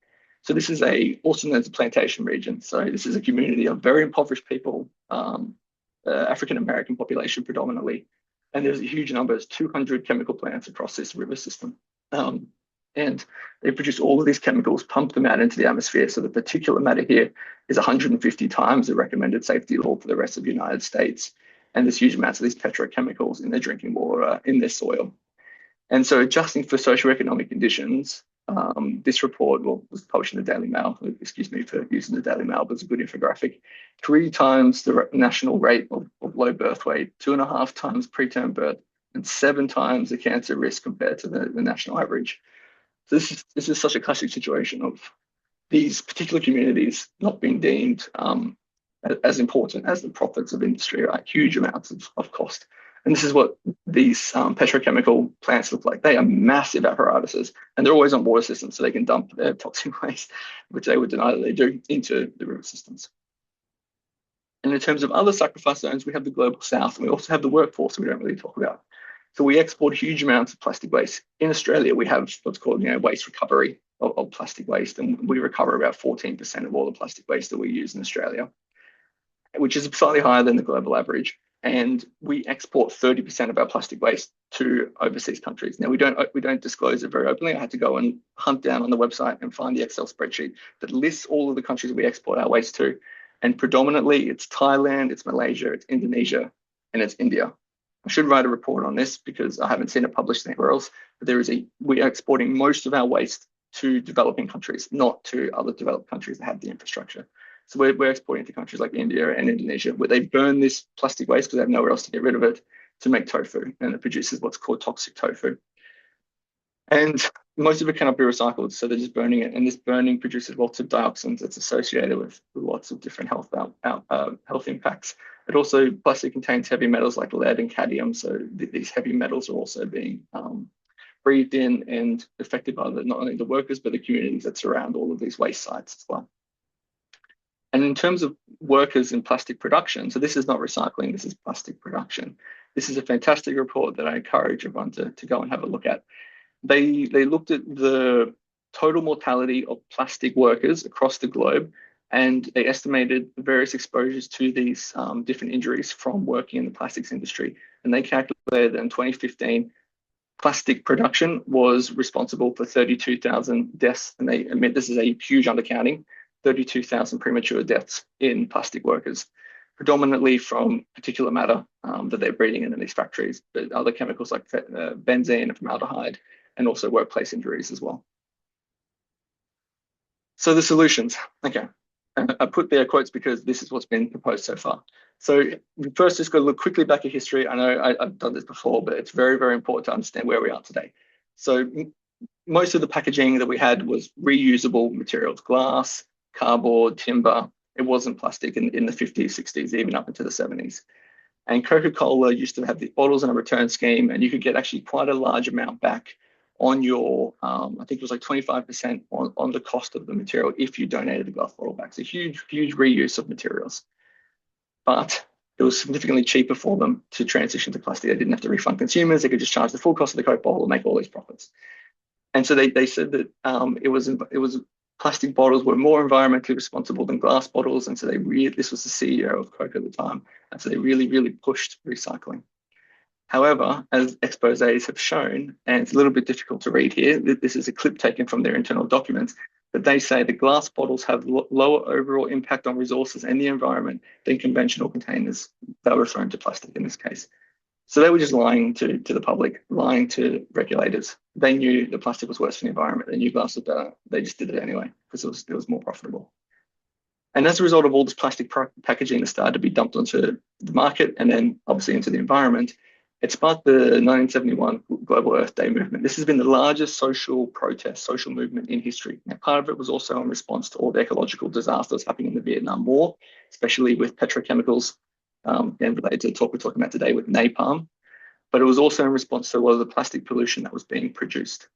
So this is also known as a plantation region. So this is a community of very impoverished people, African-American population predominantly. And there's a huge number, there's 200 chemical plants across this river system. And they produce all of these chemicals, pump them out into the atmosphere. So the particulate matter here is 150 times the recommended safety level for the rest of the United States. And there's huge amounts of these petrochemicals in their drinking water, in their soil. And so adjusting for socio-economic conditions, this report was published in the Daily Mail. Excuse me for using the Daily Mail, but it's a good infographic. 3 times the national rate of low birth weight, 2.5 times preterm birth, and 7 times the cancer risk compared to the national average. So this is such a classic situation of these particular communities not being deemed as important as the profits of industry, right? Huge amounts of cost. And this is what these petrochemical plants look like. They are massive apparatuses, and they're always on water systems, so they can dump their toxic waste, which they would deny that they do, into the river systems. And in terms of other sacrifice zones, we have the global south, and we also have the workforce we don't really talk about. So we export huge amounts of plastic waste. In Australia, we have what's called waste recovery of plastic waste, and we recover about 14% of all the plastic waste that we use in Australia, which is slightly higher than the global average. And we export 30% of our plastic waste to overseas countries. Now, we don't disclose it very openly. I had to go and hunt down on the website and find the Excel spreadsheet that lists all of the countries we export our waste to. And predominantly, it's Thailand, it's Malaysia, it's Indonesia, and it's India. I should write a report on this because I haven't seen it published anywhere else. But we are exporting most of our waste to developing countries, not to other developed countries that have the infrastructure. So we're exporting to countries like India and Indonesia, where they burn this plastic waste because they have nowhere else to get rid of it. to make tofu, and it produces what's called toxic tofu. And most of it cannot be recycled, so they're just burning it. And this burning produces lots of dioxins that's associated with lots of different health impacts. It also, plastic contains heavy metals like lead and cadmium, so these heavy metals are also being breathed in and affected by not only the workers, but the communities that surround all of these waste sites as well. And in terms of workers in plastic production, so this is not recycling, this is plastic production. This is a fantastic report that I encourage everyone to go and have a look at. They looked at the total mortality of plastic workers across the globe, and they estimated the various exposures to these different injuries from working in the plastics industry. And they calculated that in 2015, plastic production was responsible for 32,000 deaths, and they admit this is a huge undercounting, 32,000 premature deaths in plastic workers, predominantly from particulate matter that they're breathing in these factories, but other chemicals like benzene and formaldehyde, and also workplace injuries as well. So the solutions, okay. I put there quotes because this is what's been proposed so far. So we first just got to look quickly back at history. I know I've done this before, but it's very, very important to understand where we are today. So most of the packaging that we had was reusable materials, glass, cardboard, timber. It wasn't plastic in the 50s, 60s, even up into the 70s. And Coca-Cola used to have the bottles and a return scheme, and you could get actually quite a large amount back on your, I think it was like 25% on the cost of the material if you donated the glass bottle back. It's a huge, huge reuse of materials. But it was significantly cheaper for them to transition to plastic. They didn't have to refund consumers. They could just charge the full cost of the Coke bottle and make all these profits. And so they said that it was plastic bottles were more environmentally responsible than glass bottles. And so this was the CEO of Coke at the time. And so they really, really pushed recycling. However, as exposés have shown, and it's a little bit difficult to read here, this is a clip taken from their internal documents, but they say the glass bottles have lower overall impact on resources and the environment than conventional containers. They were referring to plastic in this case. So they were just lying to the public, lying to regulators. They knew the plastic was worse for the environment. They knew glass was better. They just did it anyway because it was more profitable. And as a result of all this plastic packaging that started to be dumped onto the market and then obviously into the environment, it sparked the 1971 Global Earth Day movement. This has been the largest social protest, social movement in history. Now, part of it was also in response to all the ecological disasters happening in the Vietnam War, especially with petrochemicals, and related to the talk we're talking about today with napalm. But it was also in response to a lot of the plastic pollution that was being produced.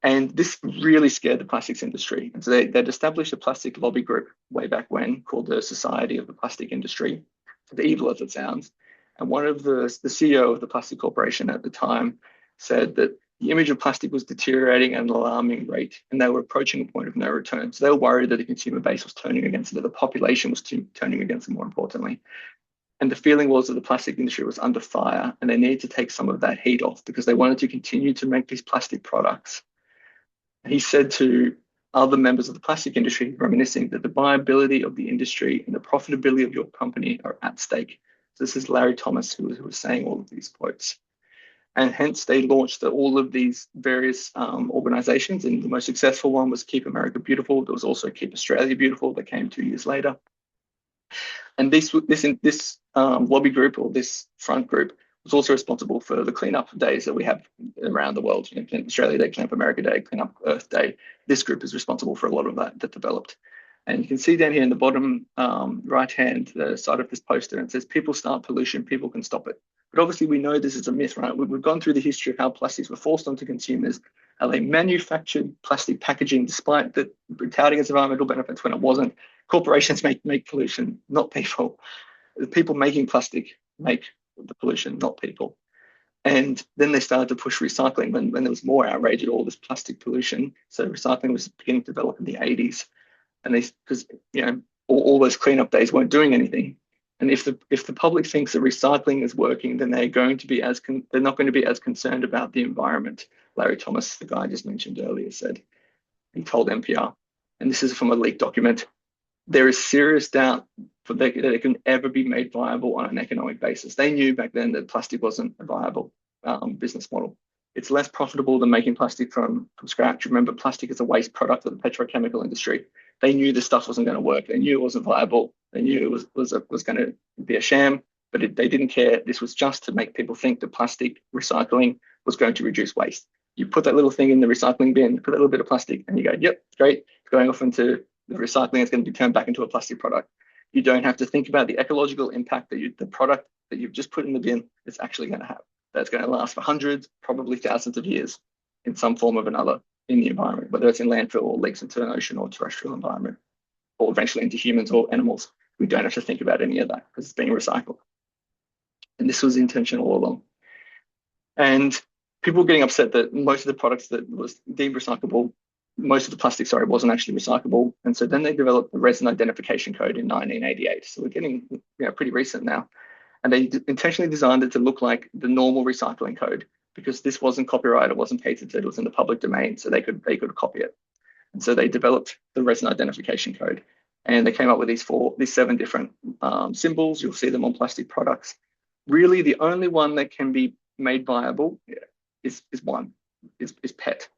And this really scared the plastics industry. And so they'd established a plastic lobby group way back when called the Society of the Plastic Industry, for the evil as it sounds. And one of the CEO of the Plastic Corporation at the time said that the image of plastic was deteriorating at an alarming rate, and they were approaching a point of no return. So they were worried that the consumer base was turning against it, that the population was turning against it, more importantly. And the feeling was that the plastic industry was under fire, and they needed to take some of that heat off because they wanted to continue to make these plastic products. And he said to other members of the plastic industry, reminiscing that the viability of the industry and the profitability of your company are at stake. So this is Larry Thomas who was saying all of these quotes. And hence they launched all of these various organizations. And the most successful one was Keep America Beautiful. There was also Keep Australia Beautiful that came 2 years later. And this lobby group, or this front group, was also responsible for the cleanup days that we have around the world. You know, Clean Up Australia Day, Clean Up America Day, Clean Up Earth Day. This group is responsible for a lot of that developed. And you can see down here in the bottom right-hand side of this poster, it says, people start pollution, people can stop it. But obviously we know this is a myth, right? We've gone through the history of how plastics were forced onto consumers, how they manufactured plastic packaging despite the touting its environmental benefits when it wasn't. Corporations make pollution, not people. The people making plastic make the pollution, not people. And then they started to push recycling when there was more outrage at all this plastic pollution. So recycling was beginning to develop in the 80s. And because all those cleanup days weren't doing anything. And if the public thinks that recycling is working, then they're not going to be as concerned about the environment. Larry Thomas, the guy I just mentioned earlier, said. He told NPR, and this is from a leaked document. There is serious doubt that it can ever be made viable on an economic basis. They knew back then that plastic wasn't a viable business model. It's less profitable than making plastic from scratch. Remember, plastic is a waste product of the petrochemical industry. They knew this stuff wasn't going to work. They knew it wasn't viable. They knew it was going to be a sham. but they didn't care. This was just to make people think that plastic recycling was going to reduce waste. You put that little thing in the recycling bin, put a little bit of plastic, and you go, yep, great, it's going off into the recycling. It's going to be turned back into a plastic product. You don't have to think about the ecological impact that the product that you've just put in the bin is actually going to have. That's going to last for hundreds, probably thousands of years in some form or another in the environment, whether it's in landfill or leaks into an ocean or terrestrial environment, or eventually into humans or animals. We don't have to think about any of that because it's being recycled. And this was intentional all along. And people were getting upset that most of the products that was deemed recyclable, most of the plastic, sorry, wasn't actually recyclable. And so then they developed the resin identification code in 1988. So we're getting pretty recent now. And they intentionally designed it to look like the normal recycling code because this wasn't copyrighted, it wasn't patented, it was in the public domain, so they could copy it. And so they developed the resin identification code. And they came up with these 7 different symbols. You'll see them on plastic products. Really, the only one that can be made viable is PET.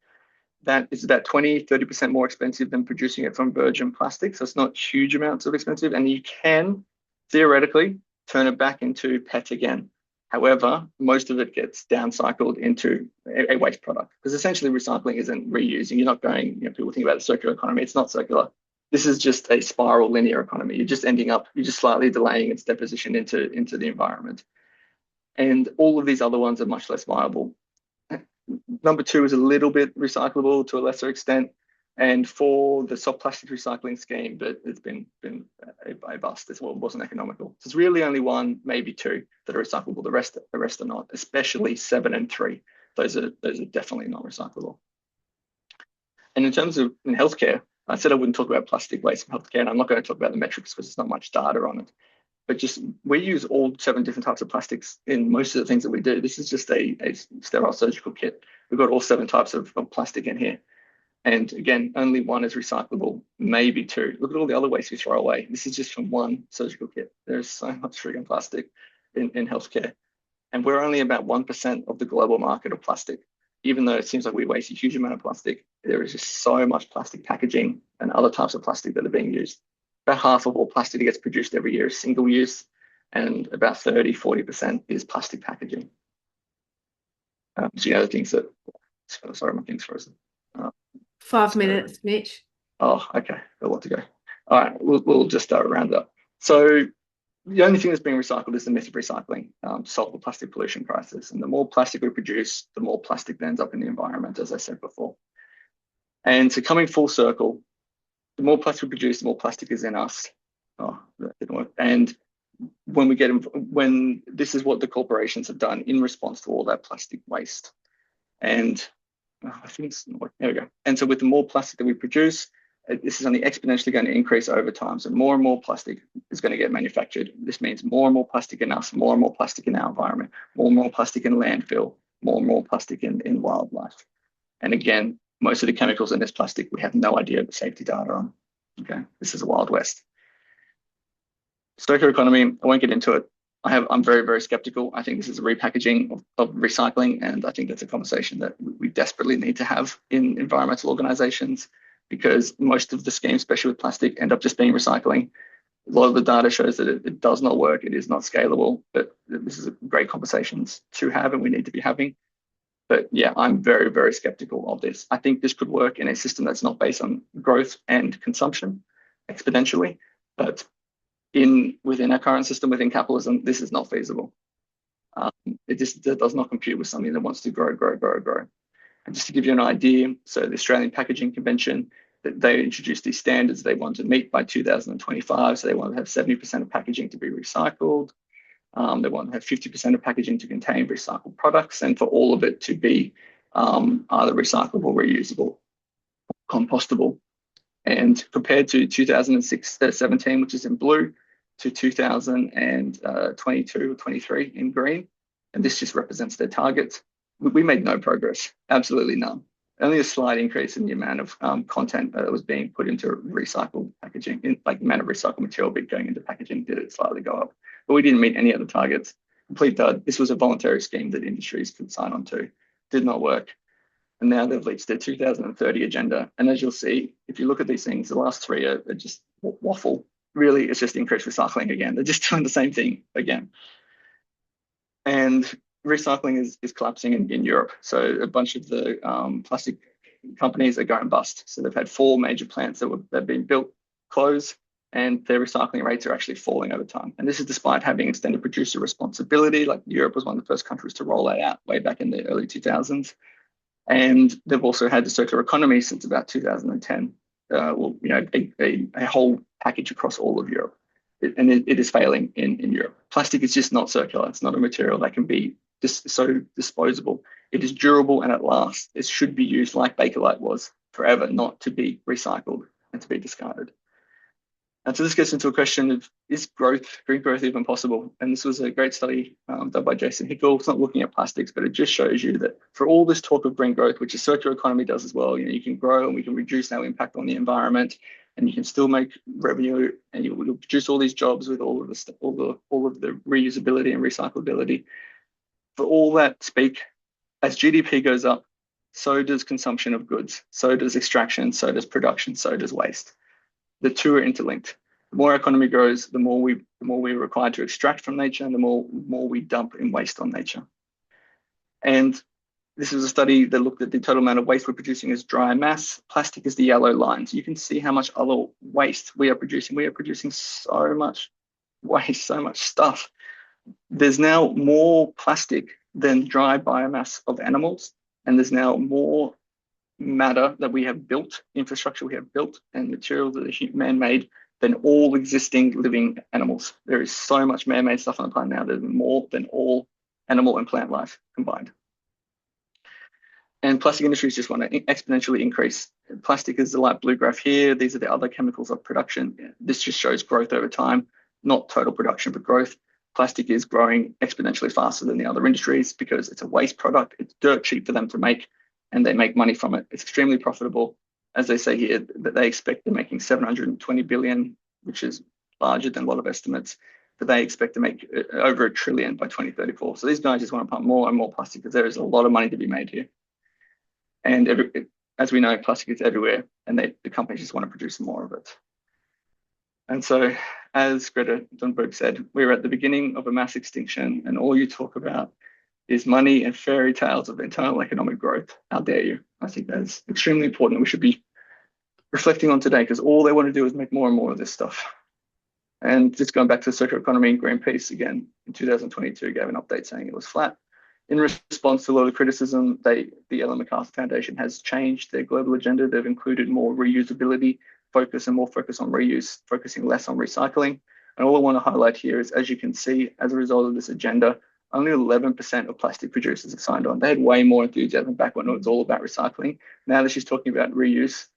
That is about 20–30% more expensive than producing it from virgin plastic. So it's not huge amounts of expensive. And you can theoretically turn it back into PET again. However, most of it gets downcycled into a waste product because essentially recycling isn't reusing. You're not going, people think about the circular economy. It's not circular. This is just a spiral linear economy. You're just slightly delaying its deposition into the environment. And all of these other ones are much less viable. Number 2 is a little bit recyclable to a lesser extent. And for the soft plastic recycling scheme, but it's been a bust. It wasn't economical. So it's really only 1, maybe 2 that are recyclable. The rest are not, especially 7 and 3. Those are definitely not recyclable. And in terms of in healthcare, I said I wouldn't talk about plastic waste in healthcare, and I'm not going to talk about the metrics because there's not much data on it. But just we use all 7 different types of plastics in most of the things that we do. This is just a sterile surgical kit. We've got all 7 types of plastic in here. And again, only 1 is recyclable, maybe 2. Look at all the other waste we throw away. This is just from 1 surgical kit. There's so much friggin' plastic in healthcare. And we're only about 1% of the global market of plastic. Even though it seems like we waste a huge amount of plastic, there is just so much plastic packaging and other types of plastic that are being used. About half of all plastic that gets produced every year is single use, and about 30–40% is plastic packaging. So the other things that, sorry, my thing's frozen. 5 minutes, Mitch. Oh, okay, got a lot to go. All right, we'll just round up. So the only thing that's being recycled is the myth of recycling to solve the plastic pollution crisis. And the more plastic we produce, the more plastic that ends up in the environment, as I said before. And so coming full circle, the more plastic we produce, the more plastic is in us. Oh, that didn't work. And when this is what the corporations have done in response to all that plastic waste. And I think there we go. And so with the more plastic that we produce, this is only exponentially going to increase over time. So more and more plastic is going to get manufactured. This means more and more plastic in us, more and more plastic in our environment, more and more plastic in landfill, more and more plastic in wildlife. And again, most of the chemicals in this plastic, we have no idea the safety data on. Okay, this is a Wild West. Circular economy, I won't get into it. I'm very, very skeptical. I think this is a repackaging of recycling, and I think that's a conversation that we desperately need to have in environmental organizations, because most of the schemes, especially with plastic, end up just being recycling. A lot of the data shows that it does not work. It is not scalable, but this is a great conversations to have and we need to be having. But yeah, I'm very, very skeptical of this. I think this could work in a system that's not based on growth and consumption exponentially, but within our current system, within capitalism, this is not feasible. It does not compute with something that wants to grow. And just to give you an idea, so the Australian Packaging Convention, they introduced these standards they want to meet by 2025. So they want to have 70% of packaging to be recycled. They want to have 50% of packaging to contain recycled products, and for all of it to be either recyclable, reusable, compostable. And compared to 2017, which is in blue, to 2022 or 23 in green, and this just represents their targets, we made no progress, absolutely none. Only a slight increase in the amount of content that was being put into recycled packaging, like the amount of recycled material going into packaging did it slightly go up, but we didn't meet any other targets. Complete dud. This was a voluntary scheme that industries could sign on to. Did not work. And now they've reached their 2030 agenda. And as you'll see, if you look at these things, the last 3 are just waffle. Really, it's just increased recycling again. They're just doing the same thing again. And recycling is collapsing in Europe. So a bunch of the plastic companies are going bust. So they've had four major plants that have been built close, and their recycling rates are actually falling over time. And this is despite having extended producer responsibility. Like Europe was one of the first countries to roll that out way back in the early 2000s. And they've also had the circular economy since about 2010. A whole package across all of Europe. It is failing in Europe. Plastic is just not circular. It's not a material that can be so disposable. It is durable and it lasts. It should be used like Bakelite was forever, not to be recycled and to be discarded. And so this gets into a question of, is green growth even possible? And this was a great study done by Jason Hickel. It's not looking at plastics, but it just shows you that for all this talk of green growth, which a circular economy does as well, you can grow and we can reduce our impact on the environment, and you can still make revenue, and you'll produce all these jobs with all of the reusability and recyclability. For all that speak, as GDP goes up, so does consumption of goods, so does extraction, so does production, so does waste. The two are interlinked. The more our economy grows, the more we're required to extract from nature, and the more we dump in waste on nature. And this was a study that looked at the total amount of waste we're producing as dry mass. Plastic is the yellow line. So you can see how much other waste we are producing. We are producing so much waste, so much stuff. There's now more plastic than dry biomass of animals, and there's now more matter that we have built, infrastructure we have built, and materials that are man-made than all existing living animals. There is so much man-made stuff on the planet now. There's more than all animal and plant life combined. And plastic industries just want to exponentially increase. Plastic is the light blue graph here. These are the other chemicals of production. This just shows growth over time, not total production, but growth. Plastic is growing exponentially faster than the other industries because it's a waste product. It's dirt cheap for them to make, and they make money from it. It's extremely profitable. As they say here, that they expect they're making 720 billion, which is larger than a lot of estimates, but they expect to make over $1 trillion by 2034. So these guys just want to pump more and more plastic because there is a lot of money to be made here. And as we know, plastic is everywhere, and the companies just want to produce more of it. And so, as Greta Thunberg said, we're at the beginning of a mass extinction, and all you talk about is money and fairy tales of internal economic growth. How dare you? I think that's extremely important. We should be reflecting on today, because all they want to do is make more and more of this stuff. And just going back to the circular economy, Greenpeace again in 2022 gave an update saying it was flat. In response to a lot of criticism, the Ellen MacArthur Foundation has changed their global agenda. They've included more reusability focus and more focus on reuse, focusing less on recycling. And all I want to highlight here is, as you can see, as a result of this agenda, only 11% of plastic producers have signed on. They had way more enthusiasm back when it was all about recycling. Now that she's talking about reuse,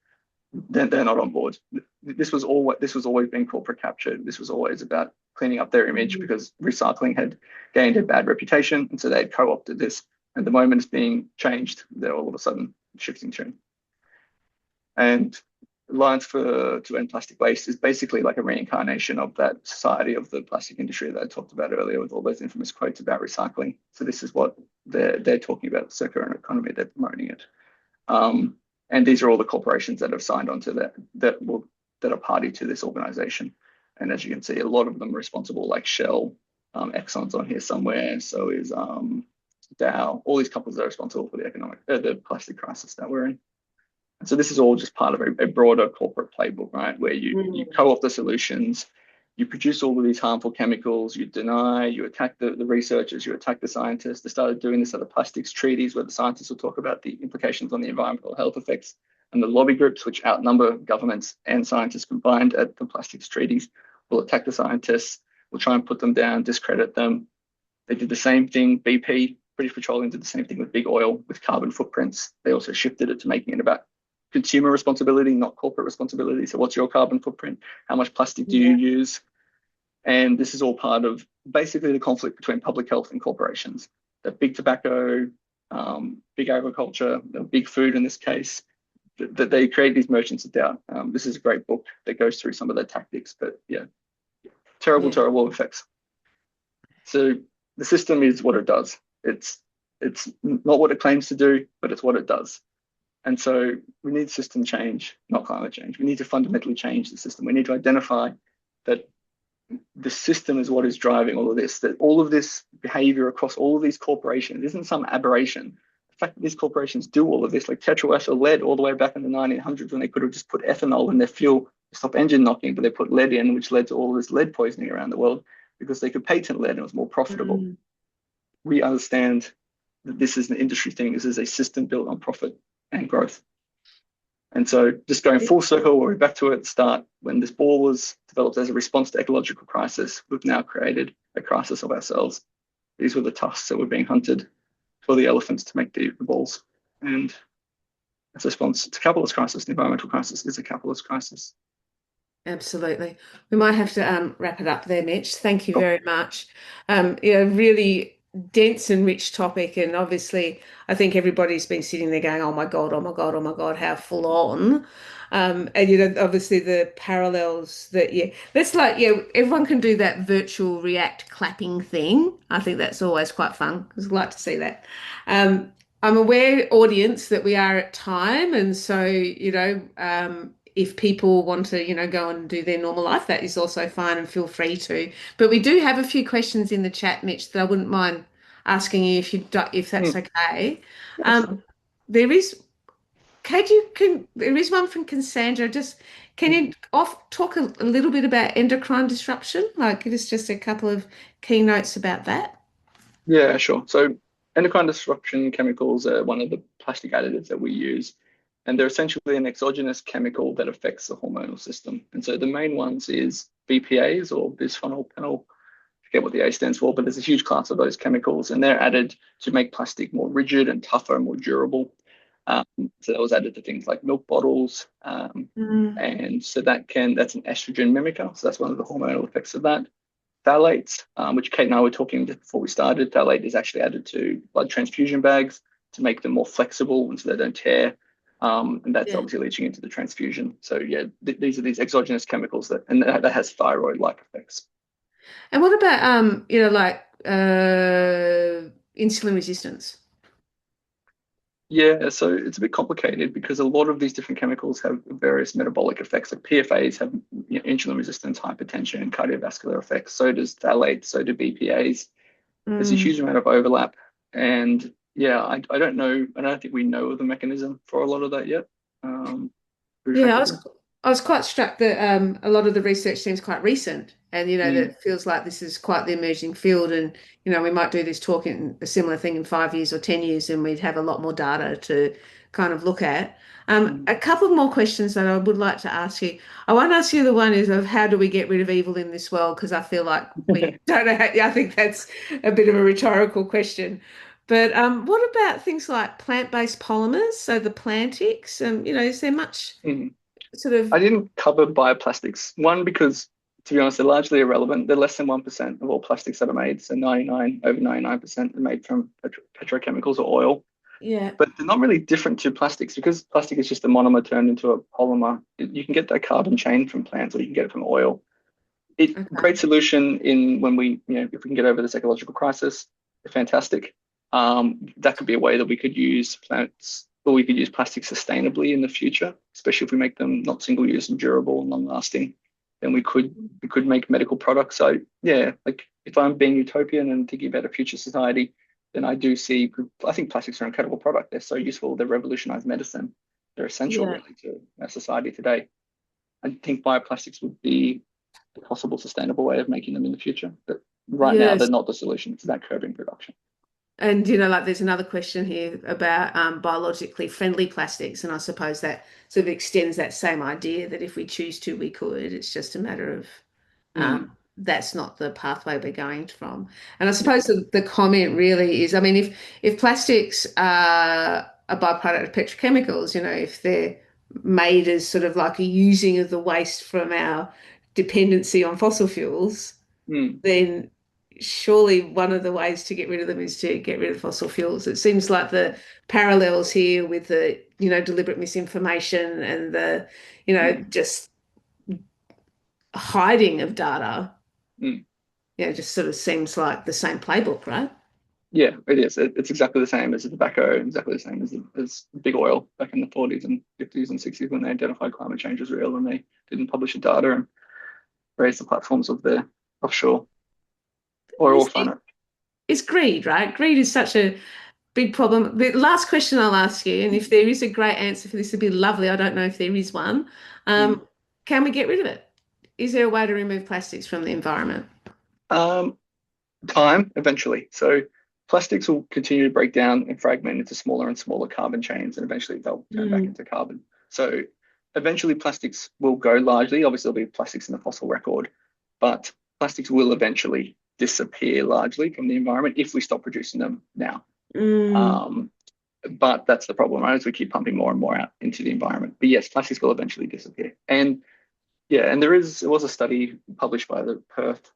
they're not on board. This was always been corporate capture. This was always about cleaning up their image because recycling had gained a bad reputation, and so they had co-opted this. And the moment it's being changed, they're all of a sudden shifting tune. And Alliance to End Plastic Waste is basically like a reincarnation of that society of the plastic industry that I talked about earlier, with all those infamous quotes about recycling. So this is what they're talking about, the circular economy. They're promoting it. And these are all the corporations that have signed on to that are party to this organization. And as you can see, a lot of them are responsible, like Shell, Exxon's on here somewhere. So is Dow. All these companies are responsible for the plastic crisis that we're in. And so this is all just part of a broader corporate playbook, right? Where you co-opt the solutions, you produce all of these harmful chemicals, you deny, you attack the researchers, you attack the scientists. They started doing this at the plastics treaties, where the scientists will talk about the implications on the environmental health effects. And the lobby groups, which outnumber governments and scientists combined at the plastics treaties, will attack the scientists, will try and put them down, discredit them. They did the same thing. BP, British Petroleum, did the same thing with big oil, with carbon footprints. They also shifted it to making it about consumer responsibility, not corporate responsibility. So what's your carbon footprint? How much plastic do you use? And this is all part of basically the conflict between public health and corporations. The big tobacco, big agriculture, big food in this case, that they create these merchants of doubt. This is a great book that goes through some of their tactics, but yeah, terrible effects. So the system is what it does. It's not what it claims to do, but it's what it does. And so we need system change, not climate change. We need to fundamentally change the system. We need to identify that the system is what is driving all of this, that all of this behavior across all of these corporations isn't some aberration. The fact that these corporations do all of this, like tetraethyl lead all the way back in the 1900s when they could have just put ethanol in their fuel to stop engine knocking, but they put lead in, which led to all of this lead poisoning around the world because they could patent lead and it was more profitable. Mm. We understand that this is an industry thing. This is a system built on profit and growth. And so just going full circle, we're back to at the start, when this ball was developed as a response to ecological crisis, we've now created a crisis of ourselves. These were the tusks that were being hunted for the elephants to make the balls. And as a response to capitalist crisis, the environmental crisis is a capitalist crisis. Absolutely. We might have to wrap it up there, Mitch. Thank you Cool. very much. Really dense and rich topic, and obviously, I think everybody's been sitting there going, "Oh my God, oh my God, oh my God, how full on!" And obviously the parallels that that's like everyone can do that virtual React clapping thing. I think that's always quite fun because I'd like to see that. Um, I'm aware, audience, that we are at time, and so if people want to, go and do their normal life, that is also fine and feel free to. But we do have a few questions in the chat, Mitch, that I wouldn't mind asking you if that's Mm, okay. yeah, Um, sure. there is, there is one from Cassandra. Just can you talk a little bit about endocrine disruption? Like, give us just a couple of keynotes about that. Yeah, sure. So endocrine disruption chemicals are one of the plastic additives that we use, and they're essentially an exogenous chemical that affects the hormonal system. And so the main ones is BPAs or bisphenol pentyl. Forget what the A stands for, but there's a huge class of those chemicals, and they're added to make plastic more rigid and tougher and more durable. Um, so that was added to things like milk bottles, Mm, and so that's an estrogen mimicker. So that's one of the hormonal effects of that. Phthalates, which Kate and I were talking just before we started, phthalate is actually added to blood transfusion bags to make them more flexible and so they don't tear. And that's yeah. obviously leaching into the transfusion. So yeah, these are these exogenous chemicals that has thyroid-like effects. And what about like insulin resistance? Yeah, so it's a bit complicated because a lot of these different chemicals have various metabolic effects. Like PFAs have insulin resistance, hypertension, and cardiovascular effects. So does phthalates, so do BPAs. There's a Mm. huge amount of overlap. And yeah, I don't know. I don't think we know the mechanism for a lot of that yet, very Yeah, frankly. I was quite struck that a lot of the research seems quite recent, and that Mm, it feels like this is quite the emerging field, and we might do this talk in a similar thing in 5 years or 10 years, and we'd have a lot more data to kind of look at. mm. A couple more questions that I would like to ask you. I won't ask you the one is of how do we get rid of evil in this world, because I feel like we don't know I think that's a bit of a rhetorical question. But what about things like plant-based polymers, so the plantics? Is there much Mm. sort of, I didn't cover bioplastics. One, because to be honest, they're largely irrelevant. They're less than 1% of all plastics that are made. So 99, over 99% are made from petrochemicals or oil. yeah, But they're not really different to plastics because plastic is just a monomer turned into a polymer. You can get that carbon chain from plants or you can get it from oil. okay, Great solution in when if we can get over this ecological crisis, fantastic. That could be a way that we could use plants or we could use plastic sustainably in the future, especially if we make them not single use and durable and long lasting. Then we could make medical products. So yeah, like if I'm being utopian and thinking about a future society, then I think plastics are an incredible product. They're so useful. They revolutionize medicine. They're essential yeah, really to our society today. I think bioplastics would be a possible sustainable way of making them in the future. But right now, they're yes. not the solution to that curbing production. And like there's another question here about biologically friendly plastics, and I suppose that sort of extends that same idea that if we choose to, we could. It's just a matter of Mm, that's not the pathway we're going from. And I yeah. suppose the comment really is, I mean, if plastics are a byproduct of petrochemicals, if they're made as sort of like a using of the waste from our dependency on fossil fuels, Mm, then surely one of the ways to get rid of them is to get rid of fossil fuels. It seems like the parallels here with the, deliberate misinformation and the, mm, just hiding of data, mm. just sort of seems like the same playbook, right? Yeah, it is. It's exactly the same as the tobacco, exactly the same as big oil back in the 40s and 50s and 60s when they identified climate change was real and they didn't publish the data and raise the platforms of their offshore or You orphan see, it. it's greed, right? Greed is such a big problem. The last question I'll ask you, and if there is a great answer for this, it'd be lovely. I don't know if there is one. Mm. Can we get rid of it? Is there a way to remove plastics from the environment? Um, Time eventually. So plastics will continue to break down and fragment into smaller and smaller carbon chains, and eventually they'll turn back Mm, into carbon. So eventually plastics will go largely. Obviously, there'll be plastics in the fossil record, but plastics will eventually disappear largely from the environment if we stop producing them now. mm, Um, but that's the problem, right? As we keep pumping more and more out into the environment. But yes, plastics will eventually disappear. And yeah, and there was a study published by the Perth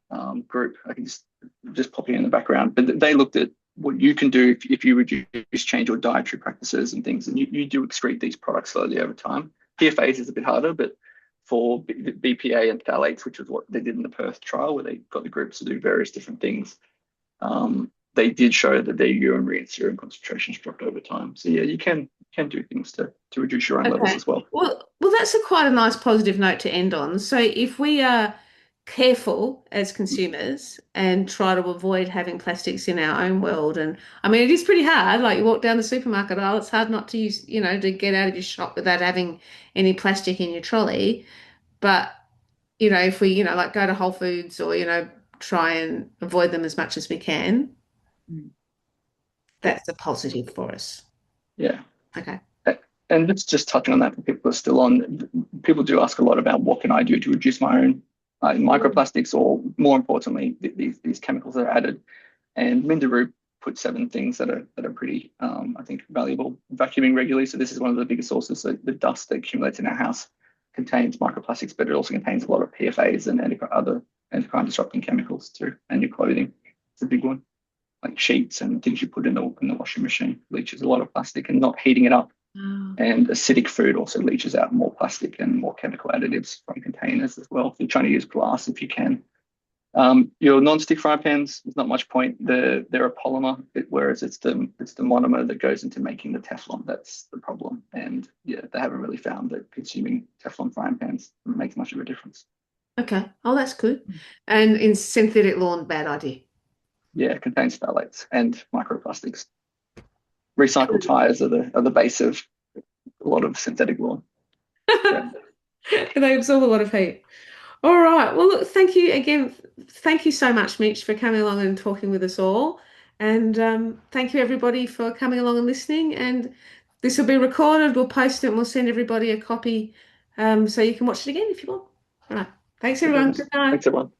group. I can just pop it in the background, but they looked at what you can do if you reduce, change your dietary practices and things, and you do excrete these products slowly over time. PFAS is a bit harder, but for BPA and phthalates, which is what they did in the Perth trial, where they got the groups to do various different things, they did show that their urinary and serum concentrations dropped over time. So yeah, you can do things to reduce your own levels okay. as well. Well, that's a quite a nice positive note to end on. So if we are careful as consumers and try to avoid having plastics in our own world, and I mean, it is pretty hard. Like you walk down the supermarket aisle, it's hard not to use, to get out of your shop without having any plastic in your trolley. But, if we, like go to Whole Foods or, try and avoid them as much as we can, Yeah, that's a positive for us. yeah. Okay. And let's just touch on that for people who are still on. People do ask a lot about what can I do to reduce my own microplastics, or more importantly, these chemicals that are added. And Minderoo put 7 things that are pretty, I think, valuable. Vacuuming regularly. So this is one of the biggest sources. So the dust that accumulates in our house contains microplastics, but it also contains a lot of PFAs and other endocrine disrupting chemicals too. And your clothing, it's a big one. Like sheets and things you put in the washing machine leaches a lot of plastic, and not heating it up, Wow. and acidic food also leaches out more plastic and more chemical additives from containers as well. So you're trying to use glass if you can. Your non-stick fry pans, there's not much point. They're a polymer, whereas it's the monomer that goes into making the Teflon. That's the problem. And yeah, they haven't really found that consuming Teflon frying pans makes much of a difference. Okay. Oh, that's good. And in synthetic lawn, bad idea. Yeah, it contains phthalates and microplastics. Recycled tires are the base of a lot of synthetic lawn. Yeah, They absorb a lot of heat. All right. Well, look, thank you again. Thank you so much, Mitch, for coming along and talking with us all. And thank you, everybody, for coming along and listening. And this will be recorded. We'll post it and we'll send everybody a copy so you can watch it again if you want. All right. Thanks, no everyone. problems. Good night. Thanks everyone.